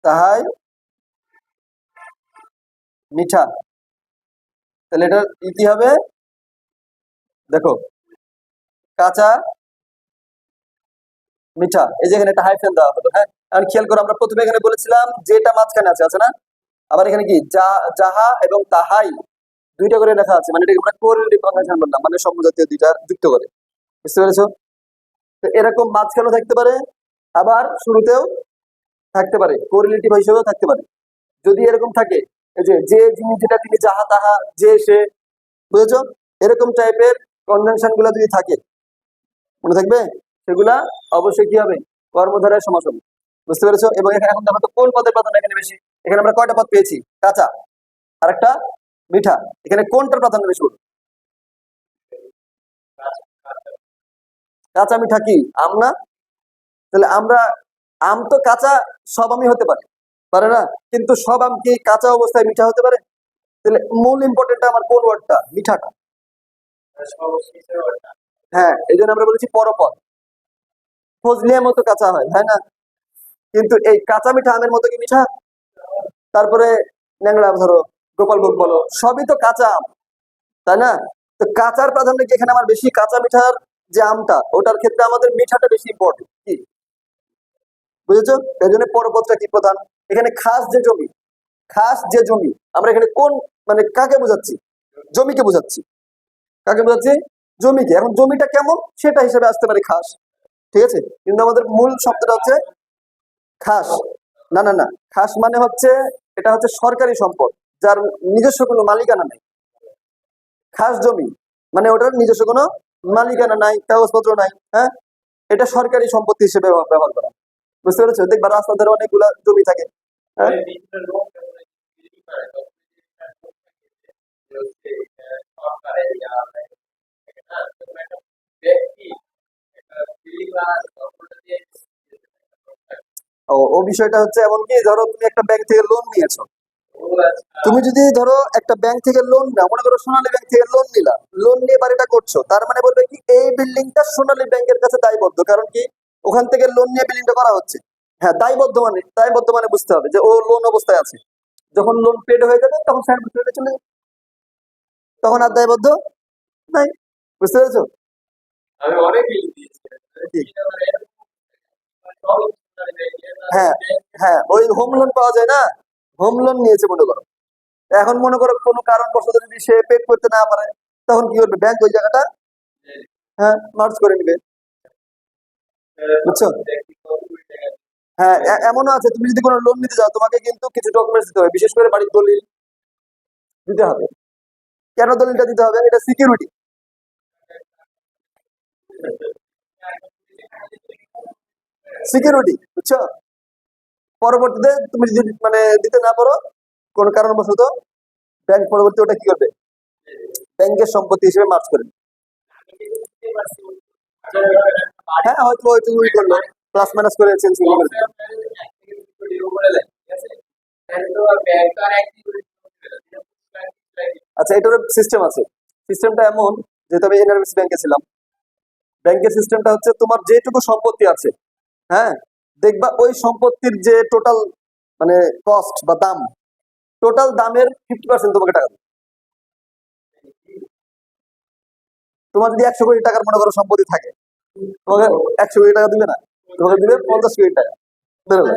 তাহাই মিঠা। তাহলে এটা কি হবে? দেখো, কাঁচা মিঠা, এই যে এখানে একটা হাইফেন দেওয়া হলো। হ্যাঁ, আর খেয়াল করো, আমরা প্রথমে এখানে বলেছিলাম যেটা মাঝখানে আছে, আছে না? আবার এখানে কি যাহা এবং তাহাই দুইটা করে লেখা আছে, মানে এটাকে আমরা কোরিলেটিভ কনজাংশন বললাম, মানে সমজাতীয় দুইটা যুক্ত করে। বুঝতে পেরেছো? তো এরকম মাঝখানেও থাকতে পারে, আবার শুরুতেও থাকতে পারে, কোরিলেটিভ হিসেবেও থাকতে পারে। যদি এরকম থাকে, এই যে যিনি, যেটা, তিনি, যাহা তাহা, যে সে, বুঝেছো? এরকম টাইপের কনজাংশন গুলা যদি থাকে, মনে থাকবে, সেগুলা অবশ্যই কি হবে? কর্মধারায় সমাস হবে। বুঝতে পেরেছো? এবং এখন দেখো তো কোন পদের প্রাধান্য এখানে বেশি। এখানে আমরা কয়টা পদ পেয়েছি? কাঁচা আর একটা মিঠা। এখানে কোনটার প্রাধান্য বেশি? কাঁচা মিঠা কি আম না? তাহলে আমরা, আম তো কাঁচা সব আমই হতে পারে, পারে না? কিন্তু সব আম কি কাঁচা অবস্থায় মিঠা হতে পারে? তাহলে মূল ইম্পর্টেন্ট আমার কোন ওয়ার্ডটা? মিঠাটা। হ্যাঁ, এই জন্য আমরা বলেছি পরপদ। ফজলিয়ার মতো কাঁচা হয়, তাই না? কিন্তু এই কাঁচা মিঠা আমের মতো কি মিঠা? তারপরে ন্যাংরা ধরো, গোপালভোগ বলো, সবই তো কাঁচা আম, তাই না? তো কাঁচার প্রাধান্য কি এখানে আমার বেশি? কাঁচা মিঠার যে আমটা, ওটার ক্ষেত্রে আমাদের মিঠাটা বেশি ইম্পর্টেন্ট কি? বুঝেছো? এই জন্য পরপদটা কি প্রধান। এখানে খাস যে জমি, খাস যে জমি, আমরা এখানে কোন, মানে কাকে বোঝাচ্ছি? জমিকে বোঝাচ্ছি। কাকে বোঝাচ্ছি? জমিকে। এখন জমিটা কেমন সেটা হিসেবে আসতে পারে খাস, ঠিক আছে? কিন্তু আমাদের মূল শব্দটা হচ্ছে খাস। না না না, খাস মানে হচ্ছে, এটা হচ্ছে সরকারি সম্পদ, যার নিজস্ব কোনো মালিকানা নেই। খাস জমি মানে ওটার নিজস্ব কোনো মালিকানা নাই, কাগজপত্র নাই। হ্যাঁ, এটা সরকারি সম্পত্তি হিসেবে ব্যবহার করা। বুঝতে পেরেছো? দেখবা রাস্তার ধারে অনেকগুলা জমি থাকে। হ্যাঁ, ও বিষয়টা হচ্ছে এমন কি, ধরো তুমি একটা ব্যাংক থেকে লোন নিয়েছো। তুমি যদি ধরো একটা ব্যাংক থেকে লোন নাও, মনে করো সোনালী ব্যাংক থেকে লোন নিলা, লোন নিয়ে বাড়িটা করছো, তার মানে বলবে কি এই বিল্ডিংটা সোনালী ব্যাংকের কাছে দায়বদ্ধ। কারণ কি, ওখান থেকে লোন নিয়ে বিল্ডিংটা করা হচ্ছে। হ্যাঁ, দায়বদ্ধ মানে বুঝতে হবে যে ও লোন অবস্থায় আছে। যখন লোন পেড হয়ে যাবে তখন সাইড চলে যাবে, তখন আর দায়বদ্ধ নাই। বুঝতে পেরেছো? আমি অনেক বিল দিয়েছি। কি? হ্যাঁ হ্যাঁ, ওই হোম লোন পাওয়া যায় না, হোম লোন নিয়েছে মনে করো। এখন মনে করো কোনো কারণবশত যদি সে পেড করতে না পারে, তখন কি করবে? ব্যাংক ওই জায়গাটা, হ্যাঁ, মার্জ করে নিবে। বুঝছো? হ্যাঁ, এমনও আছে, তুমি যদি কোনো লোন নিতে যাও, তোমাকে কিন্তু কিছু ডকুমেন্টস দিতে হবে, বিশেষ করে বাড়ির দলিল দিতে হবে। কেন দলিলটা দিতে হবে? এটা সিকিউরিটি। সিকিউরিটি, বুঝছো? পরবর্তীতে তুমি যদি মানে দিতে না পারো কোনো কারণবশত, ব্যাংক পরবর্তী ওটা কি করবে, ব্যাংকের সম্পত্তি হিসেবে মার্জ করে দিবে। হ্যাঁ হয়তো হয়তো ওই করলো, প্লাস মাইনাস করে চেঞ্জ করে দিবে। আচ্ছা, এটার সিস্টেম আছে। সিস্টেমটা এমন, যেহেতু আমি এনআরবিসি ব্যাংকে ছিলাম, ব্যাংকের সিস্টেমটা হচ্ছে তোমার যেটুকু সম্পত্তি আছে, হ্যাঁ, দেখবা ওই সম্পত্তির যে টোটাল মানে কস্ট বা দাম, টোটাল দামের 50% তোমাকে টাকা দেবে। তোমার যদি 100 কোটি টাকার মনে করো সম্পত্তি থাকে, তোমাকে 100 কোটি টাকা দিবে না, তোমাকে দিবে 50 কোটি টাকা। বেরোবে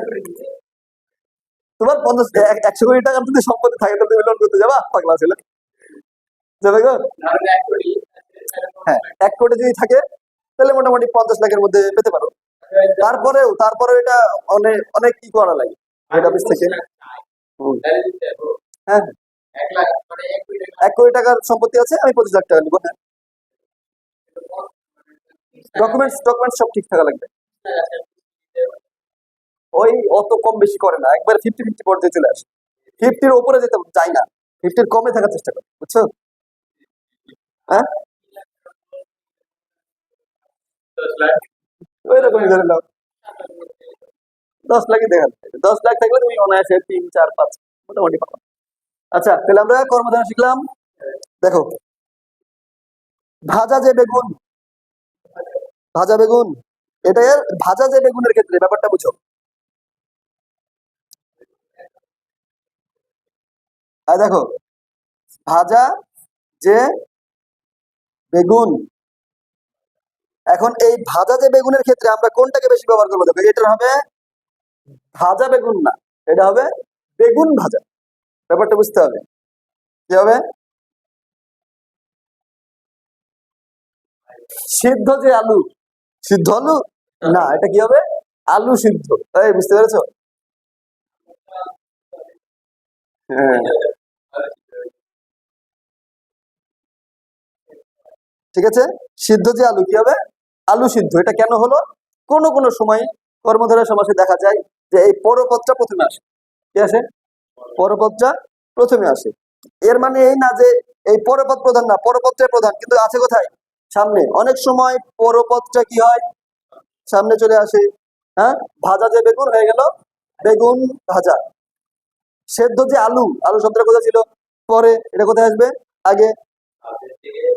তোমার 100 কোটি টাকার যদি সম্পত্তি থাকে, তাহলে তুমি লোন করতে যাবা, পাগলা ছেলে যাবে গো। হ্যাঁ, 1 কোটি যদি থাকে তাহলে মোটামুটি 50 লাখের মধ্যে পেতে পারো। তারপরেও এটা অনেক অনেক কি করা লাগে হেড অফিস থেকে। হ্যাঁ, 1 কোটি টাকার সম্পত্তি আছে, আমি 25 লাখ টাকা নিবো। হ্যাঁ, ডকুমেন্টস সব ঠিক থাকা লাগবে। ওই অত কম বেশি করে না, একবার 50-50 পর্যায়ে চলে আসে। 50-র উপরে যেতে চাই না, 50-র কমে থাকার চেষ্টা করো, বুঝছো? হ্যাঁ, ওই রকমই ধরে নাও 10 লাখই দেখা যাচ্ছে। 10 লাখ থাকলে তুমি অনায়াসে 3, 4, 5 মোটামুটি পাবো। আচ্ছা, তাহলে আমরা কর্মধারণা শিখলাম। দেখো, ভাজা যে বেগুন, ভাজা বেগুন, এটা ভাজা যে বেগুনের ক্ষেত্রে ব্যাপারটা বুঝো। আর দেখো, ভাজা যে বেগুন, এখন এই ভাজা যে বেগুনের ক্ষেত্রে আমরা কোনটাকে বেশি ব্যবহার করবো? দেখো, এটা হবে ভাজা বেগুন না, এটা হবে বেগুন ভাজা। ব্যাপারটা বুঝতে হবে। কি হবে? সিদ্ধ যে আলু, সিদ্ধ আলু না, এটা কি হবে? আলু সিদ্ধ। এই বুঝতে পেরেছো? হ্যাঁ, ঠিক আছে। সিদ্ধ যে আলু কি হবে? আলু সিদ্ধ। এটা কেন হলো? কোন কোন সময় কর্মধারয় সমাসে দেখা যায় যে এই পরপদটা প্রথমে আসে। কি আসে? পরপদটা প্রথমে আসে। এর মানে এই না যে এই পরপদ প্রধান না, পরপদটাই প্রধান, কিন্তু আছে কোথায়? সামনে। অনেক সময় পরপদটা কি হয়? সামনে চলে আসে। হ্যাঁ, ভাজা যে বেগুন হয়ে গেল বেগুন ভাজা। সেদ্ধ যে আলু, আলু শব্দটা কোথায় ছিল? পরে। এটা কোথায় আসবে? আগে।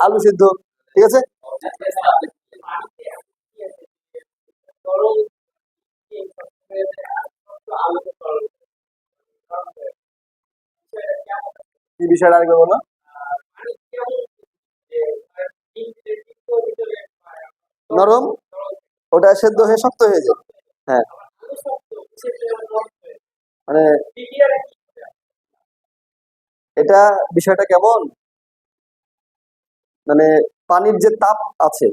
আলু সিদ্ধ। ঠিক আছে। কি বিষয়টা আগে বলো। নরম, ওটা সেদ্ধ হয়ে শক্ত হয়ে যায়। হ্যাঁ, মানে এটা বিষয়টা কেমন, মানে পানির যে তাপ আছে,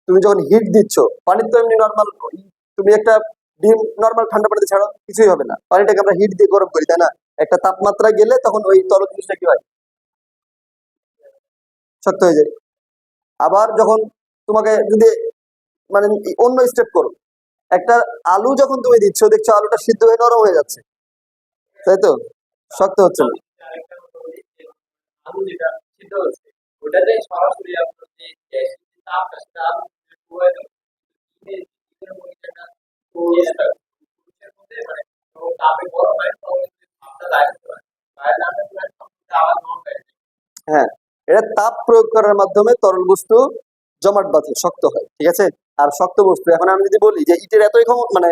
তুমি যখন হিট দিচ্ছ, পানির তো এমনি নর্মাল, তুমি একটা ডিম নর্মাল ঠান্ডা পানিতে ছাড়ো, কিছুই হবে না। পানিটাকে আমরা হিট দিয়ে গরম করি, তাই না? একটা তাপমাত্রা গেলে তখন ওই তরল জিনিসটা কি হয়? শক্ত হয়ে যায়। আবার যখন তোমাকে যদি মানে অন্য স্টেপ করো, একটা আলু যখন তুমি দিচ্ছ, দেখছো আলুটা সিদ্ধ হয়ে নরম হয়ে যাচ্ছে, তাই তো? শক্ত হচ্ছে না। হ্যাঁ, এটা তাপ প্রয়োগ করার মাধ্যমে তরল বস্তু জমাট বাঁধে, শক্ত হয়। ঠিক আছে। আর শক্ত বস্তু, এখন আমি যদি বলি যে ইটের এতই ক্ষমতা, মানে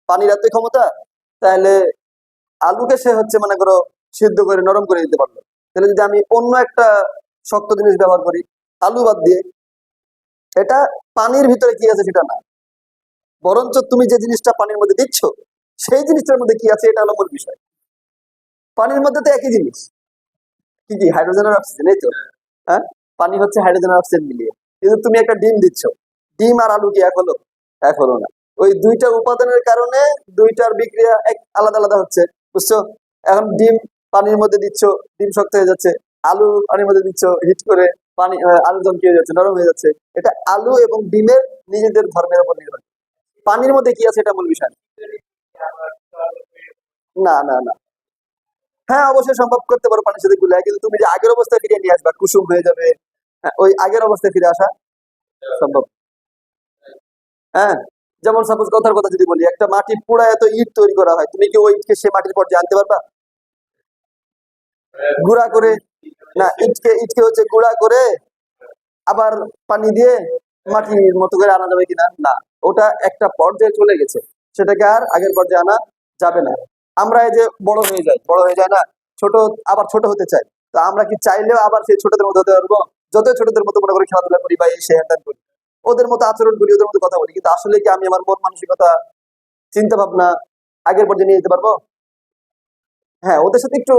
পানির এতই ক্ষমতা, তাহলে আলুকে সে হচ্ছে মনে করো সিদ্ধ করে নরম করে দিতে পারলো। তাহলে যদি আমি অন্য একটা শক্ত জিনিস ব্যবহার করি আলু বাদ দিয়ে, এটা পানির ভিতরে কি আছে সেটা না, বরঞ্চ তুমি যে জিনিসটা পানির মধ্যে দিচ্ছ সেই জিনিসটার মধ্যে কি আছে, এটা হলো মূল বিষয়। পানির মধ্যে তো একই জিনিস, কি কি হাইড্রোজেন আর অক্সিজেন, এই তো। হ্যাঁ, পানি হচ্ছে হাইড্রোজেন আর অক্সিজেন মিলিয়ে। কিন্তু তুমি একটা ডিম দিচ্ছ, ডিম আর আলু কি এক হলো? এক হলো না। ওই দুইটা উপাদানের কারণে দুইটার বিক্রিয়া এক আলাদা আলাদা হচ্ছে, বুঝছো? এখন ডিম পানির মধ্যে দিচ্ছ, ডিম শক্ত হয়ে যাচ্ছে। আলু পানির মধ্যে দিচ্ছ, হিট করে পানি আলু দম কি হয়ে যাচ্ছে? নরম হয়ে যাচ্ছে। এটা আলু এবং ডিমের নিজেদের ধর্মের উপর নির্ভর। পানির মধ্যে কি আছে এটা মূল বিষয়। না না না, হ্যাঁ অবশ্যই সম্ভব করতে পারো পানির সাথে গুলায়, কিন্তু তুমি যে আগের অবস্থায় ফিরিয়ে নিয়ে আসবা, কুসুম হয়ে যাবে, হ্যাঁ, ওই আগের অবস্থায় ফিরে আসা সম্ভব। হ্যাঁ, যেমন সাপোজ কথার কথা যদি বলি, একটা মাটি পোড়ায় এত ইট তৈরি করা হয়, তুমি কি ওই ইটকে সে মাটির পর্যায়ে আনতে পারবা? গুঁড়া করে, না ইটকে ইটকে হচ্ছে গুঁড়া করে আবার পানি দিয়ে মাটির মতো করে আনা যাবে কিনা? না, ওটা একটা পর্যায়ে চলে গেছে, সেটাকে আর আগের পর্যায়ে আনা যাবে না। আমরা এই যে বড় হয়ে যায় না, ছোট আবার ছোট হতে চাই, তো আমরা কি চাইলেও আবার সেই ছোটদের মতো হতে পারবো? যত ছোটদের মতো মনে করে খেলাধুলা করি বা এই সে হ্যান ত্যান করি, ওদের মতো আচরণ করি, ওদের মতো কথা বলি, কিন্তু আসলে কি আমি আমার মন মানসিকতা, চিন্তা ভাবনা আগের পর্যায়ে নিয়ে যেতে পারবো? হ্যাঁ, ওদের সাথে একটু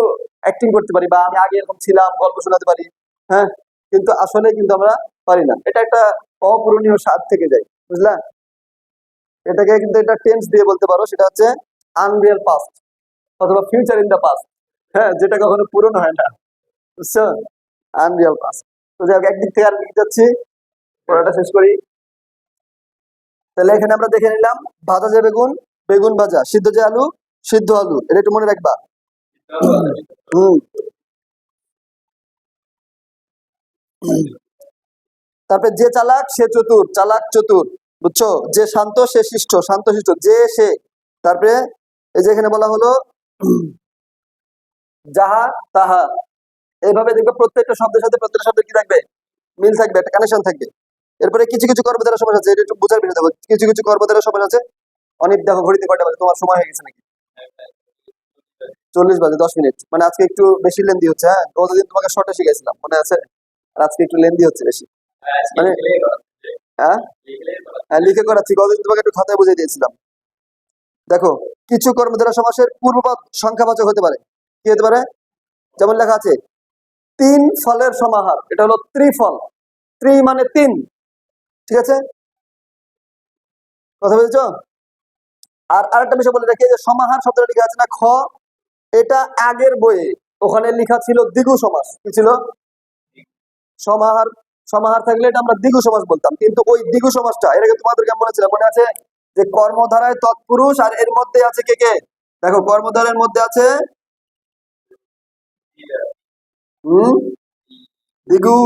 অ্যাক্টিং করতে পারি, বা আমি আগে এরকম ছিলাম গল্প শোনাতে পারি, হ্যাঁ, কিন্তু আসলে কিন্তু আমরা পারি না। এটা একটা অপূরণীয় স্বাদ থেকে যায়, বুঝলা? এটাকে কিন্তু এটা টেন্স দিয়ে বলতে পারো, সেটা হচ্ছে আনরিয়াল পাস্ট অথবা ফিউচার ইন দা পাস্ট, হ্যাঁ, যেটা কখনো পূরণ হয় না, বুঝছো? Unreal past. তো যাই হোক, একদিক থেকে আর দিকে যাচ্ছি, পড়াটা শেষ করি। তাহলে এখানে আমরা দেখে নিলাম ভাজা যে বেগুন, বেগুন ভাজা, সিদ্ধ যে আলু, সিদ্ধ আলু, এটা একটু মনে রাখবা। হম। তারপরে যে চালাক সে চতুর, চালাক চতুর, বুঝছো? যে শান্ত সে শিষ্ট, শান্ত শিষ্ট, যে সে। তারপরে এই যে এখানে বলা হলো যাহা তাহা, এইভাবে দেখবে প্রত্যেকটা শব্দের সাথে প্রত্যেকটা শব্দের কি থাকবে? মিল থাকবে, একটা কানেকশন থাকবে। এরপরে কিছু কিছু কর্মধারা সমাস আছে, এটা একটু বোঝার বিষয় দেখো, কিছু কিছু কর্মধারা সমাস আছে। অনেক দেখো ঘড়িতে কয়টা বাজে, তোমার সময় হয়ে গেছে নাকি? 40 বাজে, 10 মিনিট, মানে আজকে একটু বেশি লেন্দি হচ্ছে। হ্যাঁ, গতদিন তোমাকে শর্টে শিখেছিলাম, মনে আছে? আর আজকে একটু লেন্দি হচ্ছে বেশি, মানে হ্যাঁ, হ্যাঁ লিখে করাচ্ছি, গতদিন তোমাকে একটু খাতায় বুঝিয়ে দিয়েছিলাম। দেখো, কিছু কর্মধারা সমাসের পূর্বপদ সংখ্যাবাচক হতে পারে। কি হতে পারে? যেমন লেখা আছে তিন ফলের সমাহার, এটা হলো ত্রিফল। ত্রি মানে তিন, ঠিক আছে? কথা বলছো? আর আরেকটা বিষয় বলে রাখি, যে সমাহার শব্দটা লেখা আছে না খ, এটা আগের বইয়ে ওখানে লেখা ছিল দ্বিগু সমাস। কি ছিল? সমাহার। সমাহার থাকলে এটা আমরা দ্বিগু সমাস বলতাম, কিন্তু ওই দ্বিগু সমাসটা এর আগে তোমাদেরকে আমি বলেছিলাম, মনে আছে? যে কর্মধারায় তৎপুরুষ, আর এর মধ্যে আছে কে কে? দেখো, কর্মধারের মধ্যে আছে হম দ্বিগু,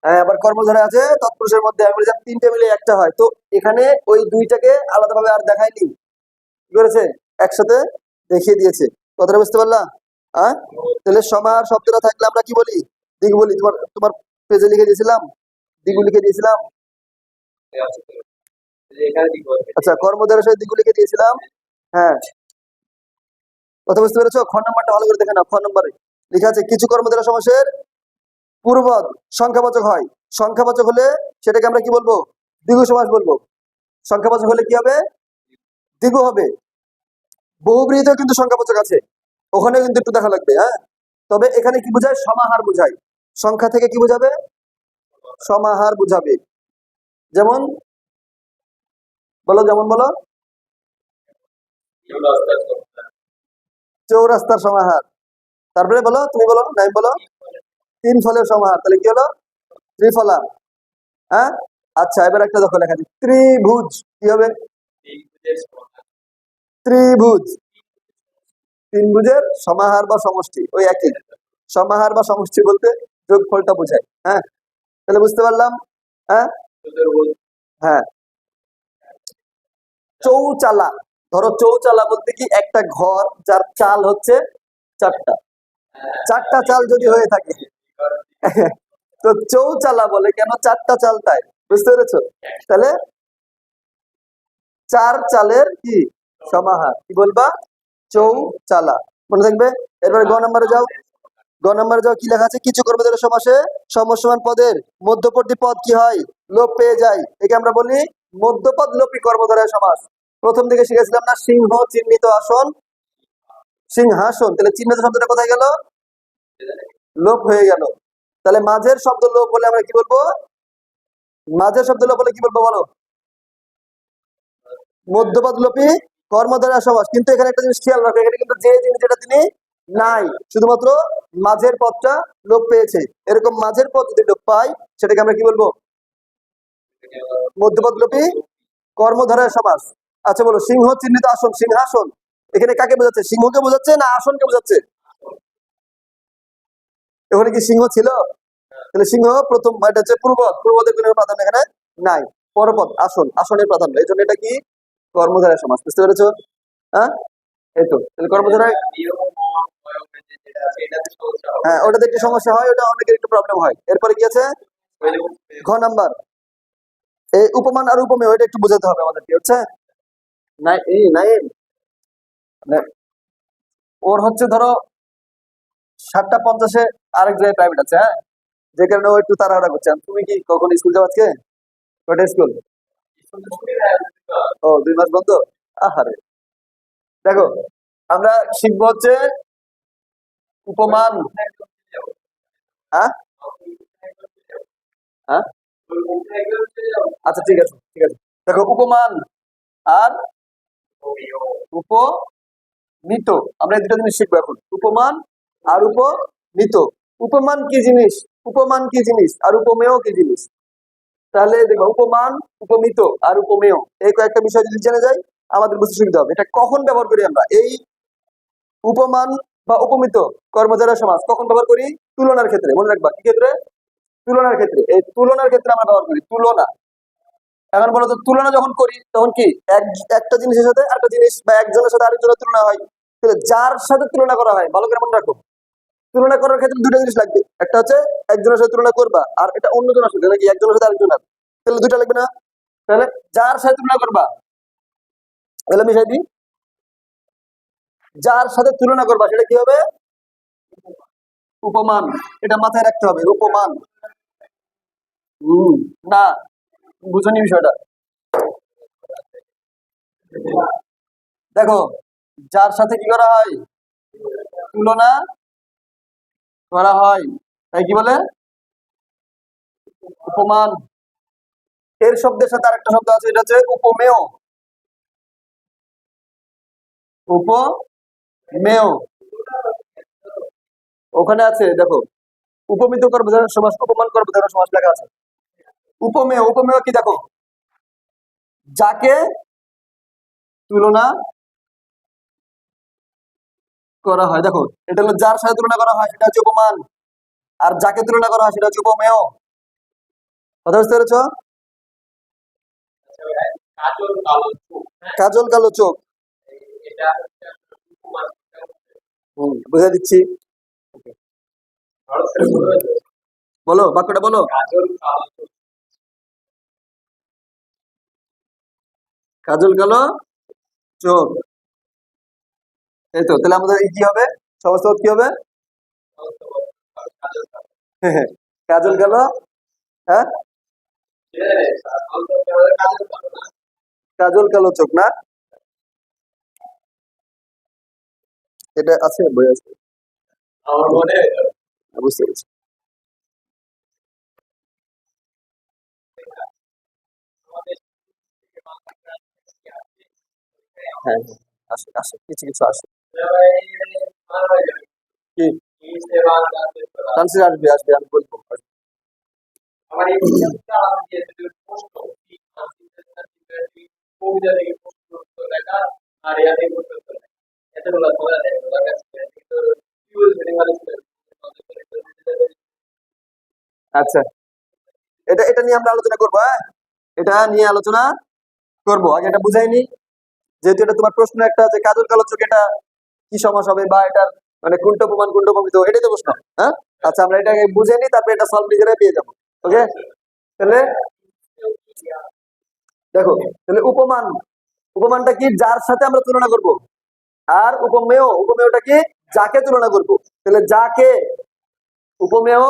হ্যাঁ, আবার কর্মধারা আছে তৎপুরুষের মধ্যে। আমি বলেছিলাম তিনটে মিলে একটা হয়, তো এখানে ওই দুইটাকে আলাদাভাবে আর দেখায়নি, কি করেছে? একসাথে দেখিয়ে দিয়েছে। কথাটা বুঝতে পারলা? হ্যাঁ, তাহলে সমাহার শব্দটা থাকলে আমরা কি বলি? দিক বলি। তোমার তোমার পেজে লিখে দিয়েছিলাম, দিগু লিখে দিয়েছিলাম। আচ্ছা, কর্মধারের সাথে দিগু লিখে দিয়েছিলাম। হ্যাঁ, কথা বুঝতে পেরেছো? খ নম্বরটা ভালো করে দেখে নাও। খ নম্বরে লেখা আছে কিছু কর্মধারা সমাসের পূর্বপদ সংখ্যাবাচক হয়। সংখ্যাবাচক হলে সেটাকে আমরা কি বলবো? দ্বিগু সমাস বলবো। সংখ্যাবাচক হলে কি হবে? দ্বিগু হবে। বহুব্রীহিতেও কিন্তু সংখ্যাবাচক আছে, ওখানে কিন্তু একটু দেখা লাগবে। হ্যাঁ, তবে এখানে কি বোঝায়? সমাহার বোঝায়। সংখ্যা থেকে কি বোঝাবে? সমাহার বুঝাবে। যেমন বলো, যেমন বলো, চৌরাস্তার সমাহার। তারপরে বলো, তুমি বলো, নাই বলো, তিন ফলের সমাহার, তাহলে কি হলো? ত্রিফলা। হ্যাঁ, আচ্ছা, এবার একটা দেখো লেখা আছে ত্রিভুজ। কি হবে? ত্রিভুজ, তিন ভুজের সমাহার বা সমষ্টি, ওই একই। সমাহার বা সমষ্টি বলতে যোগফলটা বোঝায়। হ্যাঁ, তাহলে বুঝতে পারলাম। হ্যাঁ, হ্যাঁ, চৌচালা। ধরো চৌচালা বলতে কি? একটা ঘর যার চাল হচ্ছে চারটা, চারটা চাল যদি হয়ে থাকে তো চৌচালা বলে কেন? চারটা চাল, তাই। বুঝতে পেরেছো? তাহলে চার চালের কি সমাহার, কি বলবা? চৌচালা, মনে থাকবে। এরপরে গ নম্বরে যাও। গ নম্বরে যাও, কি লেখা আছে? কিছু কর্মধারয় সমাসে সমসমান পদের মধ্যবর্তী পদ কি হয়? লোপ পেয়ে যায়। একে আমরা বলি মধ্যপদ লোপী কর্মধারয় সমাস। প্রথম দিকে শিখেছিলাম না, সিংহ চিহ্নিত আসন, সিংহাসন। তাহলে চিহ্নিত শব্দটা কোথায় গেল? লোপ হয়ে গেল। তাহলে মাঝের শব্দ লোপ হলে আমরা কি বলবো? মাঝের শব্দ লোপ হলে কি বলবো বলো? মধ্যপদ লোপী কর্মধারয় সমাস। কিন্তু এখানে একটা জিনিস খেয়াল রাখো, এখানে কিন্তু যে জিনিস যেটা তিনি নাই, শুধুমাত্র মাঝের পদটা লোপ পেয়েছে। এরকম মাঝের পদ যদি লোপ পাই, সেটাকে আমরা কি বলবো? মধ্যপদ লোপী কর্মধারয় সমাস। আচ্ছা বলো, সিংহ চিহ্নিত আসন, সিংহাসন, এখানে কাকে বোঝাচ্ছে? সিংহকে বোঝাচ্ছে না আসনকে বোঝাচ্ছে? ওখানে কি সিংহ ছিল? তাহলে সিংহ প্রথম, এটা হচ্ছে পূর্বপদ, পূর্বপদের কোনো প্রাধান্য এখানে নাই। পরপদ আসন, আসনের প্রাধান্য, এই জন্য এটা কি কর্মধারয় সমাস। বুঝতে পেরেছো? হ্যাঁ, এই তো। তাহলে কর্মধারয়, হ্যাঁ, ওটাতে একটু সমস্যা হয়, ওটা অনেকের একটু প্রবলেম হয়। এরপরে কি আছে? ঘ নাম্বার, এই উপমান আর উপমেয়, এটা একটু বোঝাতে হবে আমাদের, কি হচ্ছে নাই এই নাই ওর হচ্ছে ধরো 7:50 আরেক জায়গায় প্রাইভেট আছে, হ্যাঁ, যে কারণে ও একটু তাড়াহুড়া করছে। আর তুমি কি কখন স্কুল যাও আজকে? কয়টা স্কুল? ও, 2 মাস বন্ধ। আহারে, দেখো আমরা শিখবো হচ্ছে উপমান। হ্যাঁ হ্যাঁ, আচ্ছা ঠিক আছে ঠিক আছে। দেখো উপমান আর উপমিত, আমরা এই দুটো জিনিস শিখবো এখন, উপমান আর উপমিত। উপমান কি জিনিস, উপমান কি জিনিস, আর উপমেয় কি জিনিস? তাহলে দেখো, উপমান, উপমিত আর উপমেয়, এই কয়েকটা বিষয় যদি জেনে যাই আমাদের বুঝতে সুবিধা হবে। এটা কখন ব্যবহার করি আমরা? এই উপমান বা উপমিত কর্মধারয় সমাস কখন ব্যবহার করি? তুলনার ক্ষেত্রে। মনে রাখবা, কি ক্ষেত্রে? তুলনার ক্ষেত্রে। এই তুলনার ক্ষেত্রে আমরা ব্যবহার করি তুলনা। এখন বলো তো, তুলনা যখন করি তখন কি একটা জিনিসের সাথে আরেকটা জিনিস, বা একজনের সাথে আরেকজনের তুলনা হয়। তাহলে যার সাথে তুলনা করা হয়, ভালো করে মনে রাখো, তুলনা করার ক্ষেত্রে দুটো জিনিস লাগবে। একটা হচ্ছে একজনের সাথে তুলনা করবা, আর এটা অন্যজনের সাথে, নাকি একজনের সাথে আরেকজনের, তাহলে দুইটা লাগবে না? তাহলে যার সাথে তুলনা করবা, তাহলে মিশাই দিই, যার সাথে তুলনা করবা সেটা কি হবে? উপমান। এটা মাথায় রাখতে হবে, উপমান। না, বুঝনি বিষয়টা। দেখো, যার সাথে কি করা হয়? তুলনা করা হয়, তাই কি বলে? উপমান। এর শব্দের সাথে আরেকটা শব্দ আছে, এটা হচ্ছে উপমেয়। উপমেয় ওখানে আছে, দেখো, উপমিত কর্মধারয় সমাস, উপমান কর্মধারয় সমাস লেখা আছে। উপমেয়, উপমেয় কি? দেখো, যাকে তুলনা করা হয়, দেখো এটা হলো যার সাথে তুলনা করা হয় সেটা হচ্ছে উপমান, আর যাকে তুলনা করা হয় সেটা হচ্ছে উপমেয়। কথা বুঝতে পেরেছ? কাজল কালো চোখ, বুঝে দিচ্ছি, বলো বাক্যটা বলো। কাজল কালো চোখ, এই তো। তাহলে আমাদের কি হবে? সমস্ত পদ কি হবে? কাজল কালো, হ্যাঁ, কাজল কালো চোখ না, এটা আছে, বই আছে, বুঝতে পেরেছি। হ্যাঁ হ্যাঁ, আসে আসে, কিছু কিছু আসে। কি ট্রান্সলেট আসবে, আসবে, আমি বলবো। আচ্ছা, এটা এটা নিয়ে আমরা আলোচনা করবো, হ্যাঁ, এটা নিয়ে আলোচনা করবো। আগে এটা বুঝাইনি, যেহেতু এটা তোমার প্রশ্ন একটা আছে, কাজল কালো চোখ এটা কি সমাস হবে, বা এটার মানে কোনটা প্রমাণ কোনটা প্রমিত, এটাই তো প্রশ্ন। হ্যাঁ, আচ্ছা, আমরা এটাকে বুঝে নিই, তারপরে এটা সলভ নিজেরাই পেয়ে যাবো। ওকে, তাহলে দেখো, তাহলে উপমান, উপমানটা কি? যার সাথে আমরা তুলনা করব। আর উপমেয়, উপমেয়টা কি? যাকে তুলনা করব। তাহলে যাকে উপমেয়,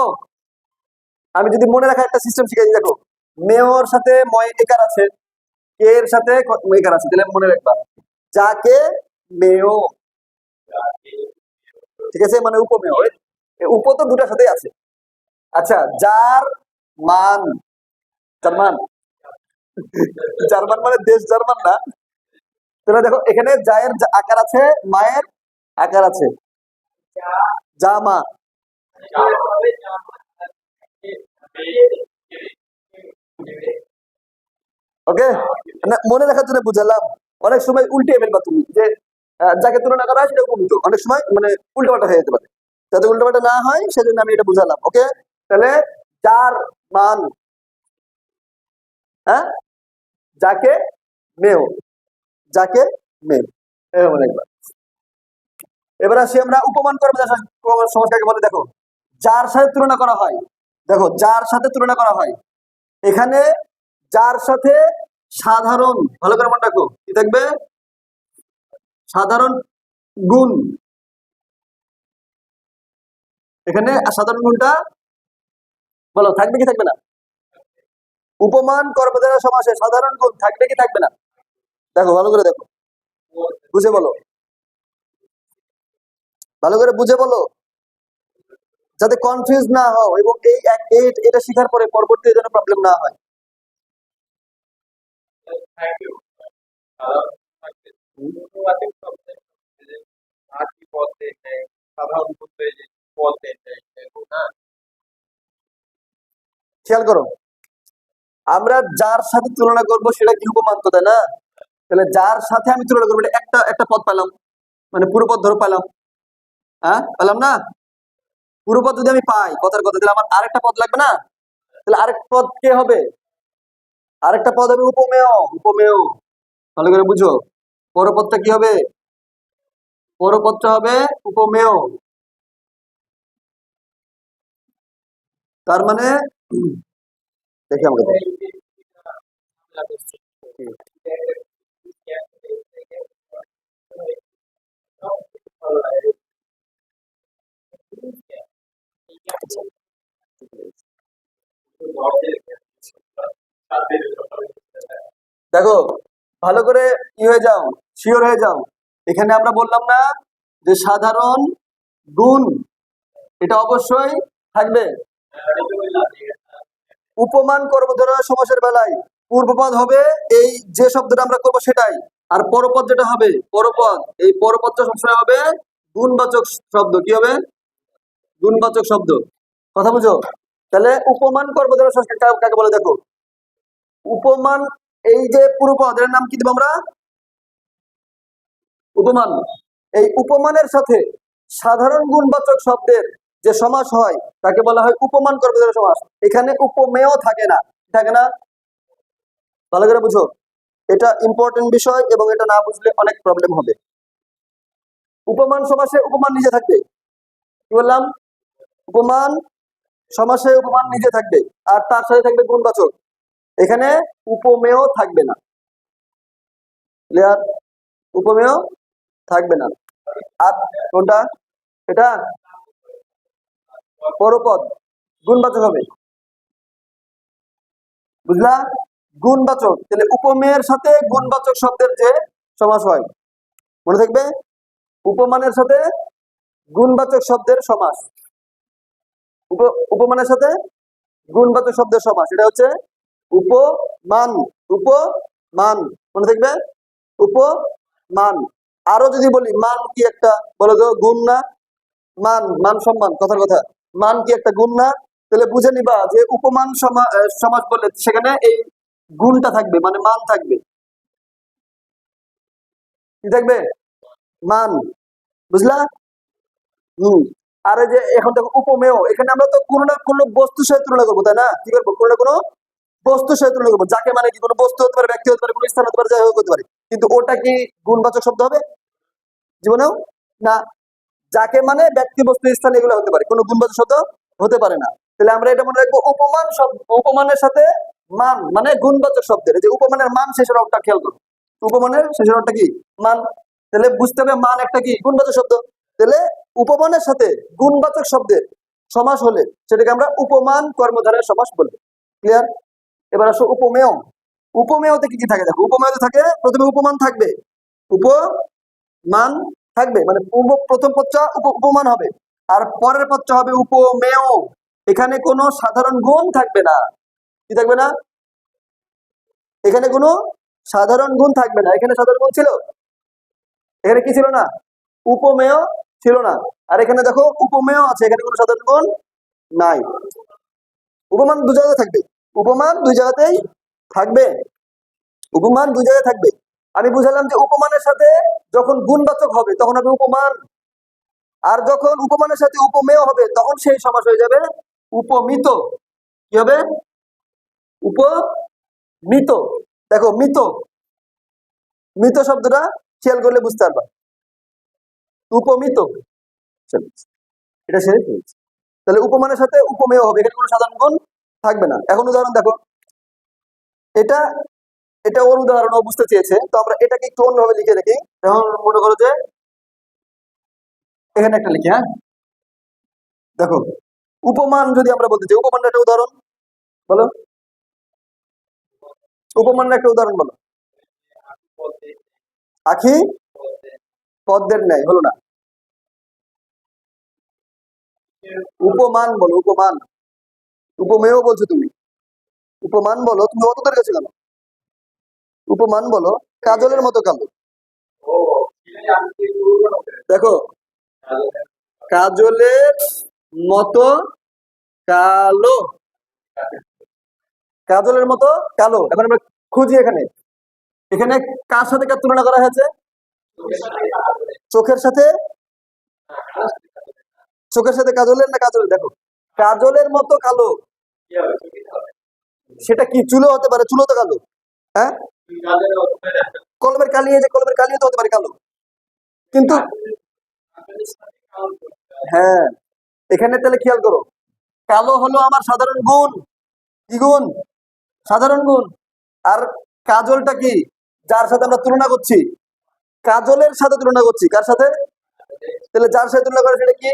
আমি যদি মনে রাখা একটা সিস্টেম শিখাই দিই, দেখো, মেয়র সাথে ময় একার আছে, কে এর সাথে একার আছে, তাহলে মনে রাখবা যাকে মেয়, ঠিক আছে, মানে উপমেয়। উপ তো দুটার সাথেই আছে। আচ্ছা, যার মান, জার্মান, জার্মান মানে দেশ জার্মান না। তাহলে দেখো, এখানে জায়ের আকার আছে, মায়ের আকার আছে, জামা। ওকে, মনে রাখার জন্য বুঝালাম। অনেক সময় উল্টে ফেলবা তুমি যে যাকে তুলনা করা হয় সেটা উপমিত, অনেক সময় মানে উল্টাপাল্টা হয়ে যেতে পারে। যাতে উল্টাপাল্টা না হয় সেজন্য আমি এটা বুঝালাম। ওকে, তাহলে যার মান, হ্যাঁ, যাকে মেয়, যাকে মেয়, এরকম একবার। এবার আসি আমরা উপমান সমাস কাকে বলে। দেখো, যার সাথে তুলনা করা হয়, দেখো যার সাথে তুলনা করা হয়, এখানে যার সাথে সাধারণ, ভালো করে মনে রাখো কি থাকবে, সাধারণ গুণ। এখানে সাধারণ গুণটা বলো থাকবে কি থাকবে না? উপমান কর্মধারয় সমাসে সাধারণ গুণ থাকবে কি থাকবে না? দেখো ভালো করে দেখো, বুঝে বলো, ভালো করে বুঝে বলো, যাতে কনফিউজ না হও এবং এটা শেখার পরে পরবর্তী যেন প্রবলেম না হয়। খেয়াল করো, আমরা যার সাথে তুলনা করব সেটা কি উপমান, তো তাই না? তাহলে যার সাথে আমি তুলনা করবো, এটা একটা একটা পদ পেলাম, মানে পুরো পদ ধরো পেলাম, হ্যাঁ পেলাম না? পুরো পদ যদি আমি পাই, কথার কথা, তাহলে আমার আরেকটা পদ লাগবে না? তাহলে আরেক পদ কে হবে? আরেকটা পদ হবে উপমেয়। উপমেয়, ভালো করে বুঝো, পরপদটা কি হবে? পরপদটা হবে উপমেয়। তার মানে দেখি আমাকে দাও। দেখো ভালো করে ই হয়ে যাও, শিওর হয়ে যাও। এখানে আমরা বললাম না যে সাধারণ গুণ, এটা অবশ্যই থাকবে। উপমান কর্মধারয় সমাসের বেলায় পূর্বপদ হবে এই যে শব্দটা আমরা করবো সেটাই, আর পরপদ যেটা হবে পরপদ, এই পরপদটা সবসময় হবে গুণবাচক শব্দ। কি হবে? গুণবাচক শব্দ। কথা বুঝো? তাহলে উপমান কর্মধারয় সমাস কাকে বলে? দেখো, উপমান, এই যে পূর্বপদ এর নাম কি দেবো আমরা? উপমান। এই উপমানের সাথে সাধারণ গুণবাচক শব্দের যে সমাস হয় তাকে বলা হয় উপমান কর্মধারয় সমাস। এখানে উপমেয় থাকে না, থাকে না? ভালো করে বুঝো, এটা ইম্পর্টেন্ট বিষয় এবং এটা না বুঝলে অনেক প্রবলেম হবে। উপমান সমাসে উপমান নিজে থাকবে, কি বললাম? উপমান সমাসে উপমান নিজে থাকবে, আর তার সাথে থাকবে গুণবাচক। এখানে উপমেয় থাকবে না। ক্লিয়ার? উপমেয় থাকবে না। আর কোনটা? এটা পরপদ গুণবাচক হবে, বুঝলা? গুণবাচক, তাহলে উপমেয়ের সাথে গুণবাচক শব্দের যে সমাস হয়, মনে থাকবে, উপমানের সাথে গুণবাচক শব্দের সমাস, উপমানের সাথে গুণবাচক শব্দের সমাস, এটা হচ্ছে উপমান। উপমান, মনে থাকবে, উপমান। আরো যদি বলি মান কি একটা, বলো তো, গুণ না? মান, মান সম্মান, কথার কথা, মান কি একটা গুণ না? তাহলে বুঝে নিবা যে উপমান সমাস বললে সেখানে এই গুণটা থাকবে, মানে মান থাকবে। কি থাকবে? মান, বুঝলা? আর এই যে এখন দেখো উপমেয়, এখানে আমরা তো কোনো না কোনো বস্তুর সাথে তুলনা করবো, তাই না? কি করবো? কোনো না কোনো বস্তুর সাথে তুলনা করবো। যাকে মানে কি কোনো বস্তু হতে পারে, ব্যক্তি হতে পারে, কোনো স্থান হতে পারে, যাই হোক হতে পারে, কিন্তু ওটা কি গুণবাচক শব্দ হবে জীবনেও? না। যাকে মানে ব্যক্তি, বস্তু, স্থান এগুলো হতে পারে, কোনো গুণবাচক শব্দ হতে পারে না। তাহলে আমরা এটা মনে রাখবো, উপমান শব্দ, উপমানের সাথে মান মানে গুণবাচক শব্দের, এই যে উপমানের মান শেষের অর্থটা খেয়াল করো, উপমানের শেষের অর্থটা কি? মান। তাহলে বুঝতে হবে মান একটা কি? গুণবাচক শব্দ। তাহলে উপমানের সাথে গুণবাচক শব্দের সমাস হলে সেটাকে আমরা উপমান কর্মধারয় সমাস বলবো। ক্লিয়ার? এবার আসো উপমেয়। উপমেয়তে কি কি থাকে? দেখো, উপমেয়তে থাকে প্রথমে উপমান থাকবে, উপমান থাকবে, মানে প্রথম পদটা উপমান হবে, আর পরের পদটা হবে উপমেয়। এখানে কোনো সাধারণ গুণ থাকবে না। কি থাকবে না? এখানে কোনো সাধারণ গুণ থাকবে না। এখানে সাধারণ গুণ ছিল? এখানে কি ছিল না? উপমেয় ছিল না। আর এখানে দেখো উপমেয় আছে, এখানে কোনো সাধারণ গুণ নাই। উপমান দু জায়গায় থাকবে, উপমান দুই জায়গাতেই থাকবে, উপমান দুই জায়গায় থাকবে। আমি বুঝালাম যে উপমানের সাথে যখন গুণবাচক হবে তখন হবে উপমান, আর যখন উপমানের সাথে উপমেয় হবে তখন সেই সমাস হয়ে যাবে উপমিত। কি হবে? উপমিত। দেখো মিত, মিত শব্দটা খেয়াল করলে বুঝতে পারবা। উপমিত, চলো, এটা শেষ হয়েছে। তাহলে উপমানের সাথে উপমেয় হবে, এখানে কোনো সাধারণ গুণ থাকবে না। এখন উদাহরণ দেখো, এটা এটা ওর উদাহরণ ও বুঝতে চেয়েছে, তো আমরা এটাকে একটু অন্যভাবে লিখে রাখি। যেমন মনে করো যে এখানে একটা লিখি, হ্যাঁ দেখো উপমান যদি আমরা বলতে চাই, উপমানের একটা উদাহরণ বলো, উপমানের একটা উদাহরণ বলো। আখি পদ্মের ন্যায়, হলো না। উপমান বলো, উপমান। উপমেয় বলছো তুমি, উপমান বলো। তুমি অতদের কাছে কেন? উপমান বলো কাজলের মতো কালো। দেখো কাজলের মতো কালো, কাজলের মতো কালো। এবার আমরা খুঁজি এখানে, এখানে কার সাথে কার তুলনা করা হয়েছে? চোখের সাথে, চোখের সাথে কাজলের না কাজলের? দেখো কাজলের মতো কালো, সেটা কি? চুলো হতে পারে, চুলো তো কালো। হ্যাঁ, কলমের কালি, এই যে কলমের কালিও তো হতে পারে কালো, কিন্তু হ্যাঁ এখানে তাহলে খেয়াল করো, কালো হলো আমার সাধারণ গুণ। কি গুণ? সাধারণ গুণ। আর কাজলটা কি? যার সাথে আমরা তুলনা করছি, কাজলের সাথে তুলনা করছি। কার সাথে? তাহলে যার সাথে তুলনা করে সেটা কি?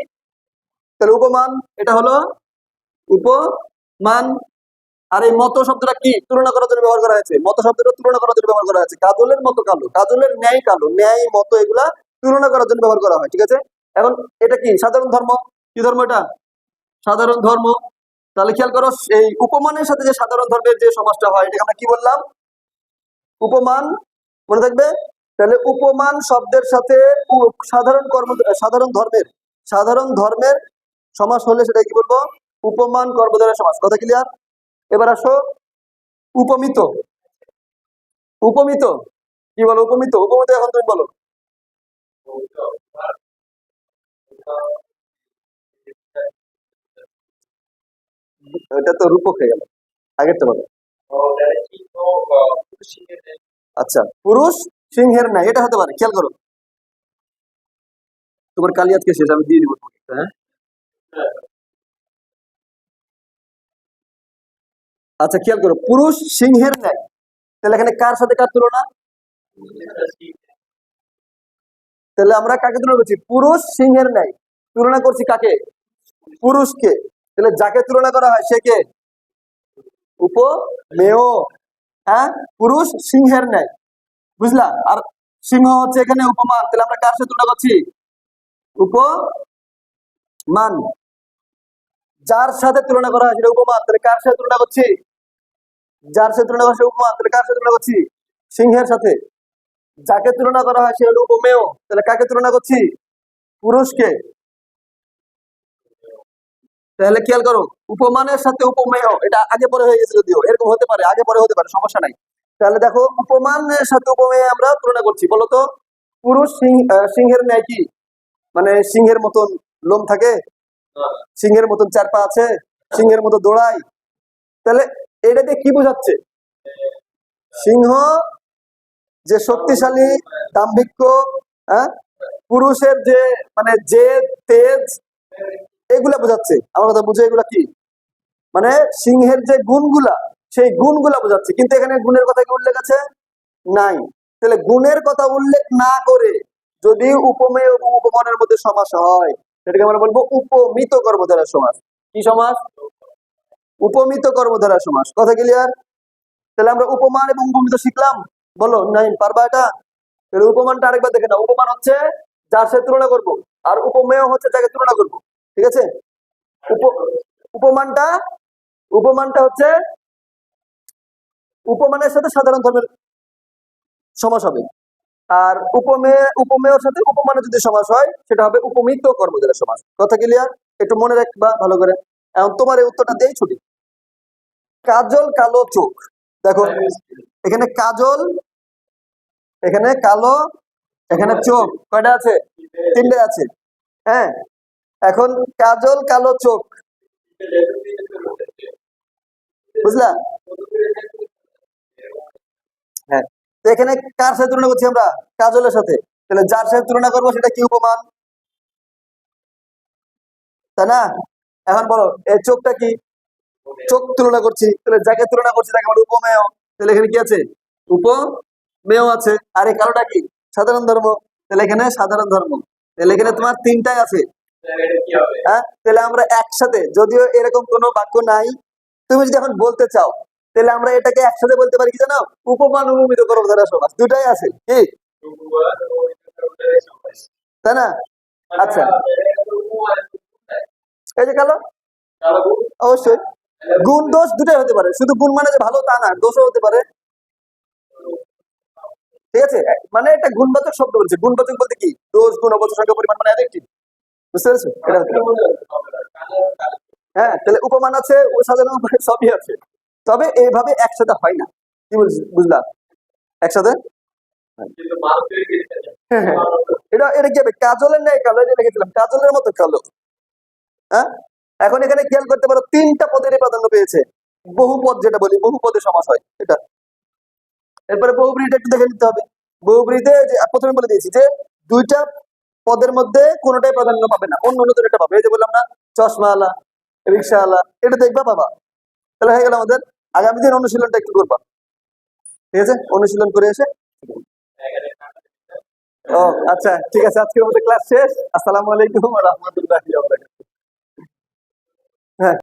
তাহলে উপমান। এটা হলো উপমান। আর এই মতো শব্দটা কি? তুলনা করার জন্য ব্যবহার করা হয়েছে। মতো শব্দটা তুলনা করার জন্য ব্যবহার করা হয়েছে। কাজলের মতো কালো, কাজলের ন্যায় কালো, ন্যায় মতো, এগুলা তুলনা করার জন্য ব্যবহার করা হয়। ঠিক আছে? এখন এটা কি? সাধারণ ধর্ম। কি ধর্ম এটা? সাধারণ ধর্ম। তাহলে খেয়াল করো, এই উপমানের সাথে যে সাধারণ ধর্মের যে সমাসটা হয়, এটাকে আমরা কি বললাম? উপমান। মনে থাকবে? তাহলে উপমান শব্দের সাথে সাধারণ কর্ম, সাধারণ ধর্মের সমাস হলে সেটা কি বলবো? উপমান কর্মধারয় সমাস। কথা ক্লিয়ার? এবার আসো উপমিত। উপমিত কি বলো? উপমিত, উপমিত এখন তুমি বলো। এটা তো রূপক হয়ে গেল, আগেরটা বলো। আচ্ছা, পুরুষ সিংহের ন্যায়, এটা হতে পারে। খেয়াল করো, তোমার কালি আজকে শেষ, আমি দিয়ে দিব তোমাকে, হ্যাঁ। আচ্ছা খেয়াল করো, পুরুষ সিংহের ন্যায়, তাহলে এখানে কার সাথে কার তুলনা? তাহলে আমরা কাকে তুলনা করছি? পুরুষ সিংহের ন্যায়। তুলনা করছি কাকে? পুরুষকে। তাহলে যাকে তুলনা করা হয় সে কে? উপমেয়। হ্যাঁ, পুরুষ সিংহের ন্যায়, বুঝলা? আর সিংহ হচ্ছে এখানে উপমান। তাহলে আমরা কার সাথে তুলনা করছি? উপমান। যার সাথে তুলনা করা হয় সেটা উপমান, তাহলে কার সাথে তুলনা করছি? যার সাথে তুলনা করা হয় উপমান, তাহলে কার সাথে তুলনা করছি? সিংহের সাথে। যাকে তুলনা করা হয় সে হলো উপমেয়, তাহলে কাকে তুলনা করছি? পুরুষকে। তাহলে খেয়াল করো, উপমানের সাথে উপমেয়, এটা আগে পরে হয়ে গেছে, যদিও এরকম হতে পারে, আগে পরে হতে পারে, সমস্যা নাই। তাহলে দেখো উপমানের সাথে উপমেয় আমরা তুলনা করছি। বলতো পুরুষ সিংহের ন্যায় কি? মানে সিংহের মতন লোম থাকে, সিংহের মতন চার পা আছে, সিংহের মতো দৌড়ায়। তাহলে এটা দিয়ে কি বোঝাচ্ছে? সিংহ যে শক্তিশালী, দাম্ভিক্য, হ্যাঁ, পুরুষের যে মানে যে তেজ, এগুলা বোঝাচ্ছে। আমার কথা বুঝে, এগুলা কি? মানে সিংহের যে গুণগুলা, সেই গুণগুলা বোঝাচ্ছে। কিন্তু এখানে গুণের কথা কি উল্লেখ আছে? নাই। তাহলে গুণের কথা উল্লেখ না করে যদি উপমেয় এবং উপমানের মধ্যে সমাস হয়, সেটাকে আমরা বলবো উপমিত কর্মধারয় সমাস। কি সমাস? উপমিত কর্মধারয় সমাস। কথা ক্লিয়ার? তাহলে আমরা উপমান এবং উপমিত শিখলাম। বলো নাই পারবা এটা? তাহলে উপমানটা আরেকবার দেখে নাও। উপমান হচ্ছে যার সাথে তুলনা করবো, আর উপমেয় হচ্ছে যাকে তুলনা করবো। ঠিক আছে? উপমানটা উপমানটা হচ্ছে উপমানের সাথে সাধারণ ধর্মের সমাস হবে, আর উপমেয়ের সাথে উপমানের যদি সমাস হয় সেটা হবে উপমিত কর্মধারয় সমাস। কথা ক্লিয়ার? একটু মনে রাখবা ভালো করে। এখন তোমার এই উত্তরটা দেই ছুটি। কাজল কালো চোখ। দেখো এখানে কাজল এখানে কালো, এখানে চোখ কয়টা আছে? তিনটে আছে। হ্যাঁ, এখন কাজল, কালো, চোখ, বুঝলা? হ্যাঁ, তো এখানে কার সাথে তুলনা করছি আমরা? কাজলের সাথে। তাহলে যার সাথে তুলনা করবো সেটা কি উপমান, তাই না? এখন বলো এই চোখটা কি? চোখ তুলনা করছি, তাহলে যাকে তুলনা করছি তাকে আমরা উপমেয়। তাহলে এখানে কি আছে? উপমেয় আছে। আর এই কালোটা কি? সাধারণ ধর্ম। তাহলে এখানে সাধারণ ধর্ম। তাহলে এখানে তোমার তিনটাই আছে। এটা কি হবে? হ্যাঁ, তাহলে আমরা একসাথে, যদিও এরকম কোনো বাক্য নাই, তুমি যদি এখন বলতে চাও তাহলে আমরা এটাকে একসাথে বলতে পারি কি জানো? উপমান উপমিত কর্মধারয় সমাস, দুটাই আছে কি, তাই না? আচ্ছা, এই যে কালো, অবশ্যই গুণ দোষ দুটাই হতে পারে, শুধু গুণ মানে যে ভালো তা না, দোষও হতে পারে। ঠিক আছে, মানে এটা গুণবাচক শব্দ বলছে। গুণবাচক বলতে কি? দোষ, গুণ, অবচয়, সংখ্যা, পরিমাণ, মানে অ্যাডজেক্টিভ। বুঝতে পেরেছো? এটা হতে পারে। হ্যাঁ, তাহলে উপমান আছে, ও সাজানো সবই আছে, তবে এইভাবে একসাথে হয় না। কি বুঝলা? একসাথে কিন্তু মানুষের হ্যাঁ, হ্যাঁ। এটা এটা কি হবে? কাজলের ন্যায় কালো, এটা লিখেছিলাম কাজলের মতো কালো। হ্যাঁ, এখন এখানে খেয়াল করতে পারো তিনটা পদের প্রাধান্য পেয়েছে। বহুপদ যেটা বলি, বহুপদে সমাস হয় এটা। এরপরে বহুব্রীহিটা একটু দেখে নিতে হবে। বহুব্রীহিতে যে প্রথমে বলে দিয়েছি যে দুইটা পদের মধ্যে কোনোটাই প্রাধান্য পাবে না, অন্য অন্য এটা পাবে। এই যে বললাম না, চশমা আলা, রিক্সা আলা, এটা দেখবা পাবা। তাহলে হয়ে গেল আমাদের। আগামী দিন অনুশীলনটা একটু করবা, ঠিক আছে? অনুশীলন করে এসে ও আচ্ছা, ঠিক আছে, আজকের মতো ক্লাস শেষ। আসসালামু আলাইকুম ওয়া রাহমাতুল্লাহি ওয়া বারাকাতুহু। হ্যাঁ।